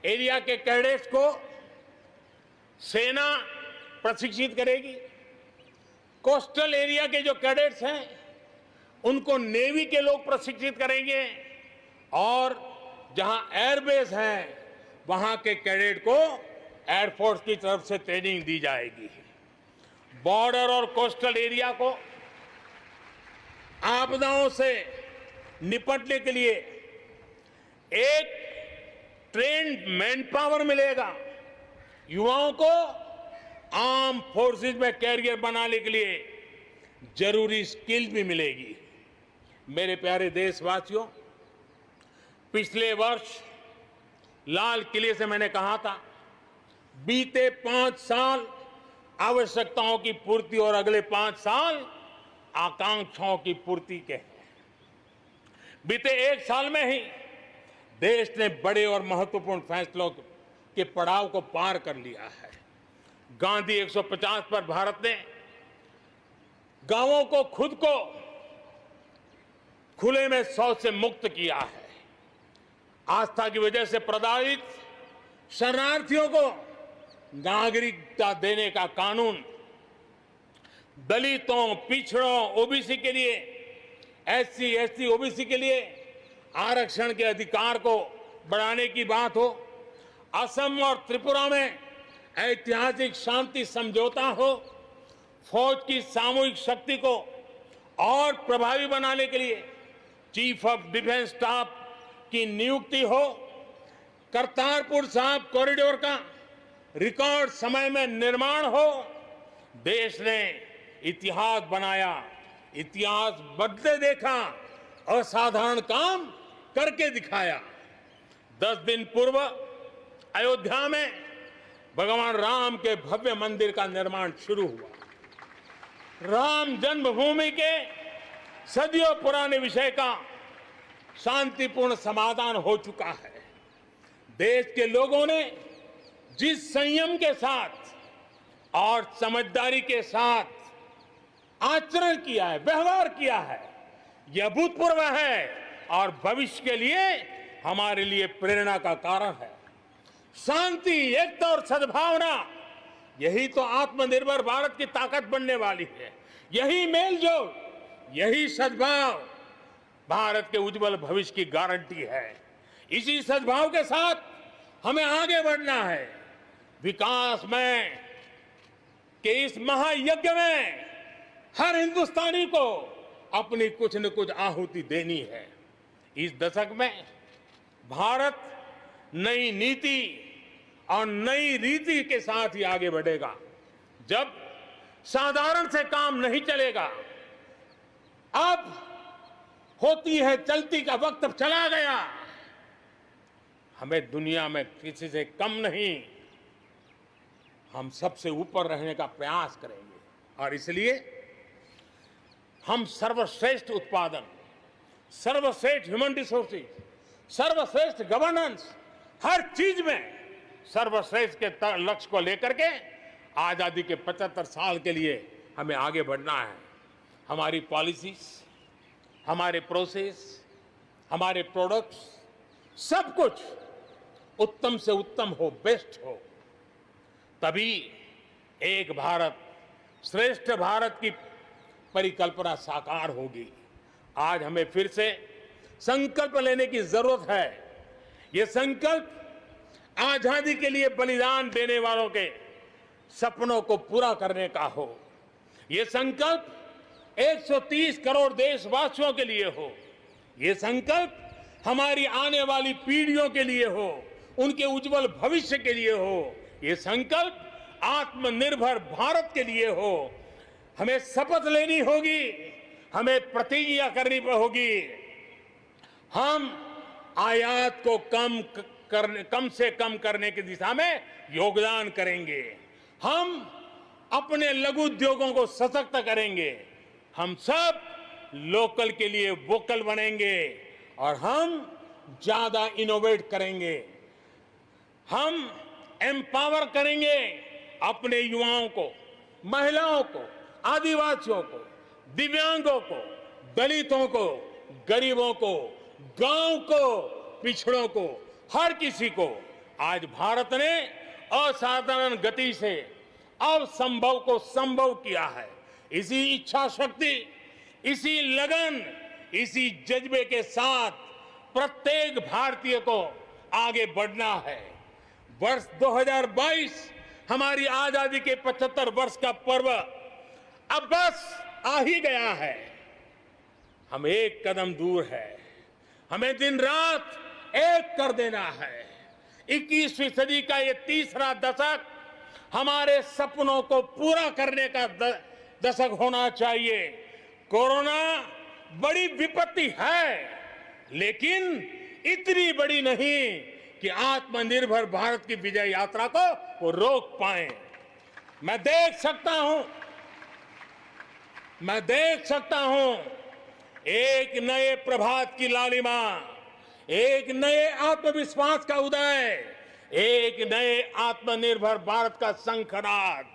एरिया के कैडेट्स को सेना प्रशिक्षित करेगी। कोस्टल एरिया के जो कैडेट्स हैं उनको नेवी के लोग प्रशिक्षित करेंगे और जहां एयरबेस है वहां के कैडेट को एयरफोर्स की तरफ से ट्रेनिंग दी जाएगी। बॉर्डर और कोस्टल एरिया को आपदाओं से निपटने के लिए एक ट्रेन्ड मैन पावर मिलेगा। युवाओं को आर्म फोर्सेस में कैरियर बनाने के लिए जरूरी स्किल भी मिलेगी। मेरे प्यारे देशवासियों, पिछले वर्ष लाल किले से मैंने कहा था, बीते 5 साल आवश्यकताओं की पूर्ति और अगले 5 साल आकांक्षाओं की पूर्ति के हैं। बीते 1 साल में ही देश ने बड़े और महत्वपूर्ण फैसलों के पड़ाव को पार कर लिया है। गांधी 150 पर भारत ने गांवों को खुद को खुले में शौच से मुक्त किया है। आस्था की वजह से प्रताड़ित शरणार्थियों को नागरिकता देने का कानून, दलितों, पिछड़ों, ओबीसी के लिए, एससी, एसटी, ओबीसी के लिए आरक्षण के अधिकार को बढ़ाने की बात हो, असम और त्रिपुरा में ऐतिहासिक शांति समझौता हो, फौज की सामूहिक शक्ति को और प्रभावी बनाने के लिए चीफ ऑफ डिफेंस स्टाफ की नियुक्ति हो, करतारपुर साहिब कॉरिडोर का रिकॉर्ड समय में निर्माण हो। देश ने इतिहास बनाया, इतिहास बदले देखा, असाधारण काम करके दिखाया। 10 दिन पूर्व अयोध्या में भगवान राम के भव्य मंदिर का निर्माण शुरू हुआ। राम जन्मभूमि के सदियों पुराने विषय का शांतिपूर्ण समाधान हो चुका है। देश के लोगों ने जिस संयम के साथ और समझदारी के साथ आचरण किया है, व्यवहार किया है, यह अभूतपूर्व है और भविष्य के लिए हमारे लिए प्रेरणा का कारण है। शांति, एकता और सद्भावना, यही तो आत्मनिर्भर भारत की ताकत बनने वाली है। यही मेलजोल, यही सद्भाव भारत के उज्जवल भविष्य की गारंटी है। इसी सद्भाव के साथ हमें आगे बढ़ना है। विकास में के इस महायज्ञ में हर हिंदुस्तानी को अपनी कुछ न कुछ आहुति देनी है। इस दशक में भारत नई नीति और नई रीति के साथ ही आगे बढ़ेगा। जब साधारण से काम नहीं चलेगा, अब होती है चलती का वक्त अब चला गया। हमें दुनिया में किसी से कम नहीं, हम सबसे ऊपर रहने का प्रयास करेंगे और इसलिए हम सर्वश्रेष्ठ उत्पादन, सर्वश्रेष्ठ ह्यूमन रिसोर्सेज, सर्वश्रेष्ठ गवर्नेंस, हर चीज में सर्वश्रेष्ठ के लक्ष्य को लेकर के आजादी के 75 साल के लिए हमें आगे बढ़ना है। हमारी पॉलिसीज, हमारे प्रोसेस, हमारे प्रोडक्ट्स, सब कुछ उत्तम से उत्तम हो, बेस्ट हो, तभी एक भारत श्रेष्ठ भारत की परिकल्पना साकार होगी। आज हमें फिर से संकल्प लेने की जरूरत है। ये संकल्प आजादी के लिए बलिदान देने वालों के सपनों को पूरा करने का हो। ये संकल्प 130 करोड़ देशवासियों के लिए हो। ये संकल्प हमारी आने वाली पीढ़ियों के लिए हो, उनके उज्जवल भविष्य के लिए हो। ये संकल्प आत्मनिर्भर भारत के लिए हो। हमें शपथ लेनी होगी, हमें प्रतिज्ञा करनी होगी। हम आयात को कम से कम करने की दिशा में योगदान करेंगे। हम अपने लघु उद्योगों को सशक्त करेंगे। हम सब लोकल के लिए वोकल बनेंगे और हम ज्यादा इनोवेट करेंगे। हम एम्पावर करेंगे अपने युवाओं को, महिलाओं को, आदिवासियों को, दिव्यांगों को, दलितों को, गरीबों को, गांव को, पिछड़ों को, हर किसी को। आज भारत ने असाधारण गति से असंभव को संभव किया है। इसी इच्छा शक्ति, इसी लगन, इसी जज्बे के साथ प्रत्येक भारतीय को आगे बढ़ना है। वर्ष 2022 हमारी आजादी के 75 वर्ष का पर्व अब बस आ ही गया है। हम एक कदम दूर है। हमें दिन रात एक कर देना है। 21वीं सदी का ये तीसरा दशक हमारे सपनों को पूरा करने का दशक होना चाहिए। कोरोना बड़ी विपत्ति है, लेकिन इतनी बड़ी नहीं कि आत्मनिर्भर भारत की विजय यात्रा को वो रोक पाए। मैं देख सकता हूं एक नए प्रभात की लालिमा, एक नए आत्मविश्वास का उदय, एक नए आत्मनिर्भर भारत का शंखनाद।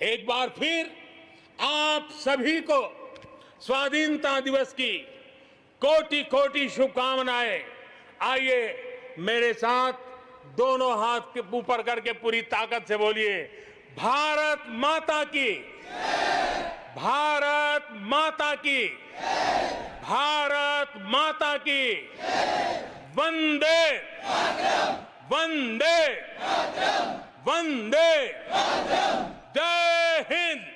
एक बार फिर आप सभी को स्वाधीनता दिवस की कोटि कोटि शुभकामनाएं। आइए मेरे साथ दोनों हाथ के ऊपर करके पूरी ताकत से बोलिए, भारत माता की, भारत माता की, भारत माता की, वंदे वंदे वंदे, जय हिंद।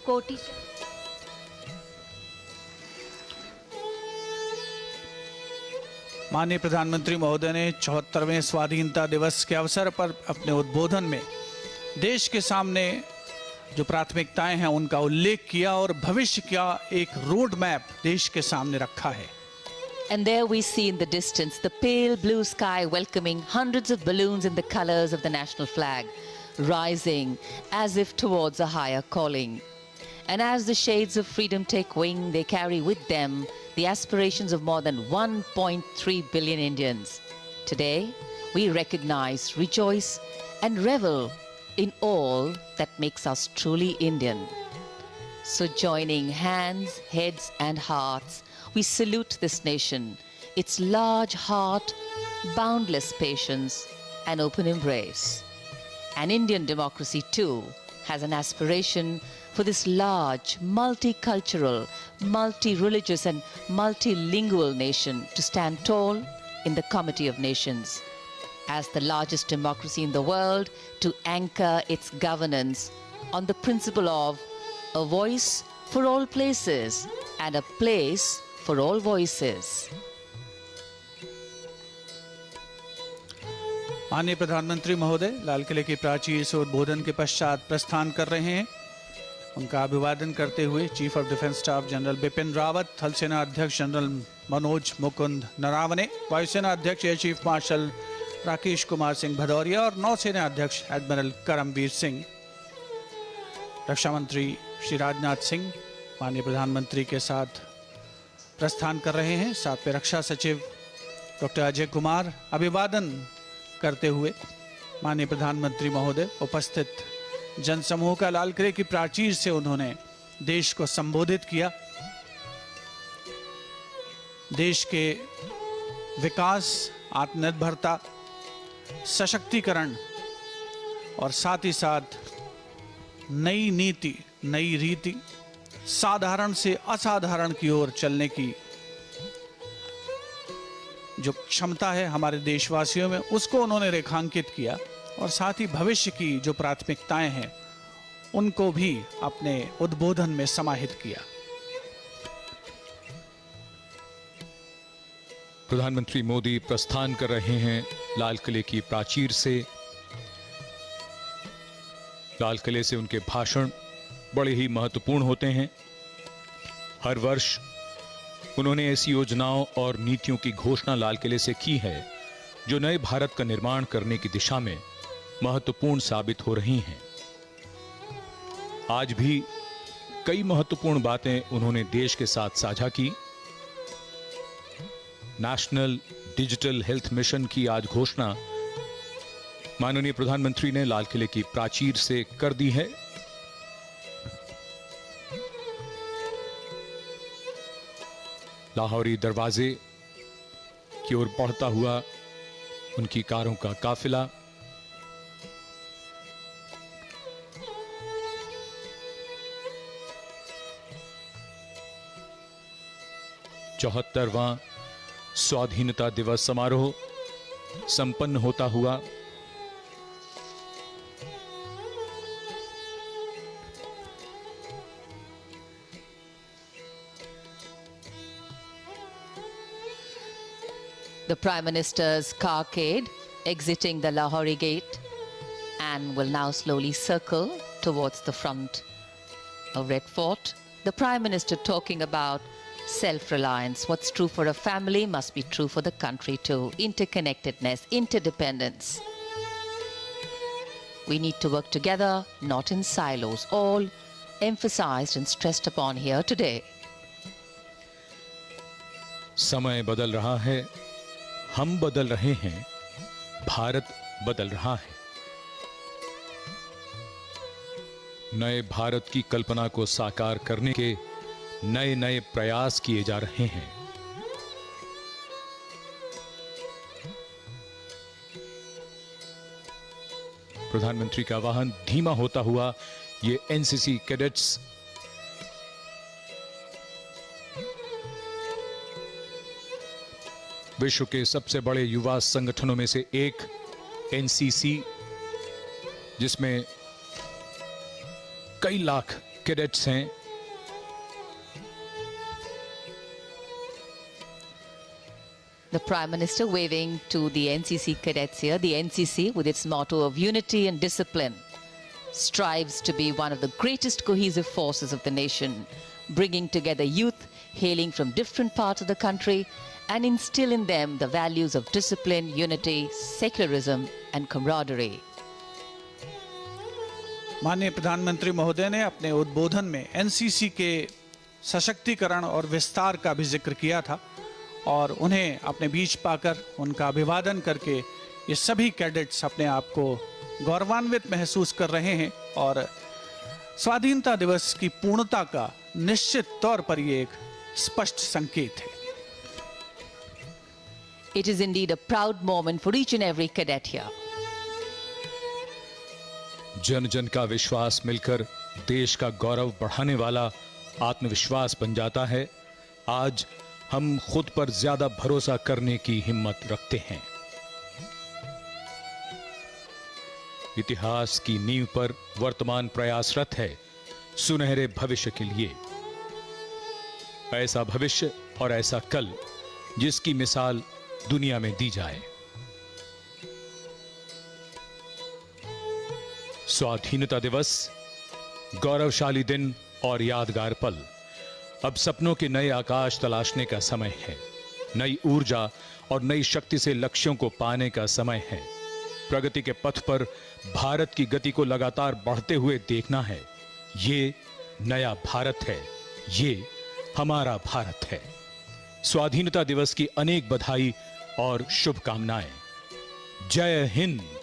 कोटि माननीय प्रधानमंत्री महोदय ने 74वें स्वाधीनता दिवस के अवसर पर अपने उद्बोधन में देश के सामने जो प्राथमिकताएं हैं उनका उल्लेख किया और भविष्य का एक रोड मैप देश के सामने रखा है। And there we see in the distance the pale blue sky welcoming hundreds of balloons in the colors of the national flag, rising as if towards a higher calling. And as the shades of freedom take wing, they carry with them the aspirations of more than 1.3 billion Indians. Today, we recognize, rejoice, and revel in all that makes us truly Indian. So joining hands, heads, and hearts, we salute this nation, its large heart, boundless patience, and open embrace. And Indian democracy, too, has an aspiration for this large, multicultural, multi-religious, and multilingual nation to stand tall in the Committee of Nations. As the largest democracy in the world, to anchor its governance on the principle of a voice for all places and a place for all voices. माननीय प्रधानमंत्री महोदय लाल किले की प्राचीर से उद्बोधन के पश्चात प्रस्थान कर रहे हैं। उनका अभिवादन करते हुए chief of defence staff general Bipin Rawat, थल सेना अध्यक्ष जनरल मनोज मुकुंद नरावने, वायुसेना अध्यक्ष air chief marshal Rakesh Kumar Singh Bhadauria और नौसेना अध्यक्ष एडमिरल करमबीर सिंह, रक्षा मंत्री श्री राजनाथ सिंह माननीय प्रधानमंत्री के साथ प्रस्थान कर रहे हैं। साथ में रक्षा सचिव डॉक्टर अजय कुमार अभिवादन करते हुए माननीय प्रधानमंत्री महोदय उपस्थित जनसमूह का लाल किले की प्राचीर से उन्होंने देश को संबोधित किया। देश के विकास, आत्मनिर्भरता, सशक्तिकरण और साथ ही साथ नई नीति, नई रीति, साधारण से असाधारण की ओर चलने की जो क्षमता है हमारे देशवासियों में, उसको उन्होंने रेखांकित किया और साथ ही भविष्य की जो प्राथमिकताएं हैं उनको भी अपने उद्बोधन में समाहित किया। प्रधानमंत्री मोदी प्रस्थान कर रहे हैं लाल किले की प्राचीर से। लाल किले से उनके भाषण बड़े ही महत्वपूर्ण होते हैं। हर वर्ष उन्होंने ऐसी योजनाओं और नीतियों की घोषणा लाल किले से की है जो नए भारत का निर्माण करने की दिशा में महत्वपूर्ण साबित हो रही हैं। आज भी कई महत्वपूर्ण बातें उन्होंने देश के साथ साझा की। नेशनल डिजिटल हेल्थ मिशन की आज घोषणा माननीय प्रधानमंत्री ने लाल किले की प्राचीर से कर दी है। लाहौरी दरवाजे की ओर बढ़ता हुआ उनकी कारों का काफिला चौहत्तरवां स्वाधीनता दिवस समारोह संपन्न होता हुआ The Prime Minister's carcade exiting the Lahori Gate and will now slowly circle towards the front of Red Fort. The Prime Minister talking about self-reliance. What's true for a family must be true for the country too. Interconnectedness, interdependence. We need to work together, not in silos. All emphasized and stressed upon here today. समय बदल रहा है, हम बदल रहे हैं, भारत बदल रहा है। नए भारत की कल्पना को साकार करने के नए नए प्रयास किए जा रहे हैं। प्रधानमंत्री का वाहन धीमा होता हुआ ये एनसीसी कैडेट्स विश्व के सबसे बड़े युवा संगठनों में से एक एनसीसी, जिसमें कई लाख कैडेट्स हैं, The Prime Minister waving to the NCC cadets here. The NCC, with its motto of unity and discipline, strives to be one of the greatest cohesive forces of the nation, bringing together youth hailing from different parts of the country and instill in them the values of discipline, unity, secularism and camaraderie. माननीय प्रधानमंत्री महोदय ने अपने उद्बोधन में एनसीसी के सशक्तिकरण और विस्तार का भी जिक्र किया था और उन्हें अपने बीच पाकर उनका अभिवादन करके ये सभी कैडेट्स अपने आप को गौरवान्वित महसूस कर रहे हैं और स्वाधीनता दिवस की पूर्णता का निश्चित तौर पर ये एक स्पष्ट संकेत है। It is indeed a proud moment for each and every cadet here. जन जन का विश्वास मिलकर देश का गौरव बढ़ाने वाला आत्मविश्वास बन जाता है। आज हम खुद पर ज्यादा भरोसा करने की हिम्मत रखते हैं। इतिहास की नींव पर वर्तमान प्रयासरत है सुनहरे भविष्य के लिए। ऐसा भविष्य और ऐसा कल जिसकी मिसाल दुनिया में दी जाए। स्वाधीनता दिवस, गौरवशाली दिन और यादगार पल। अब सपनों के नए आकाश तलाशने का समय है। नई ऊर्जा और नई शक्ति से लक्ष्यों को पाने का समय है। प्रगति के पथ पर भारत की गति को लगातार बढ़ते हुए देखना है। ये नया भारत है, ये हमारा भारत है। स्वाधीनता दिवस की अनेक बधाई और शुभकामनाएं। जय हिंद।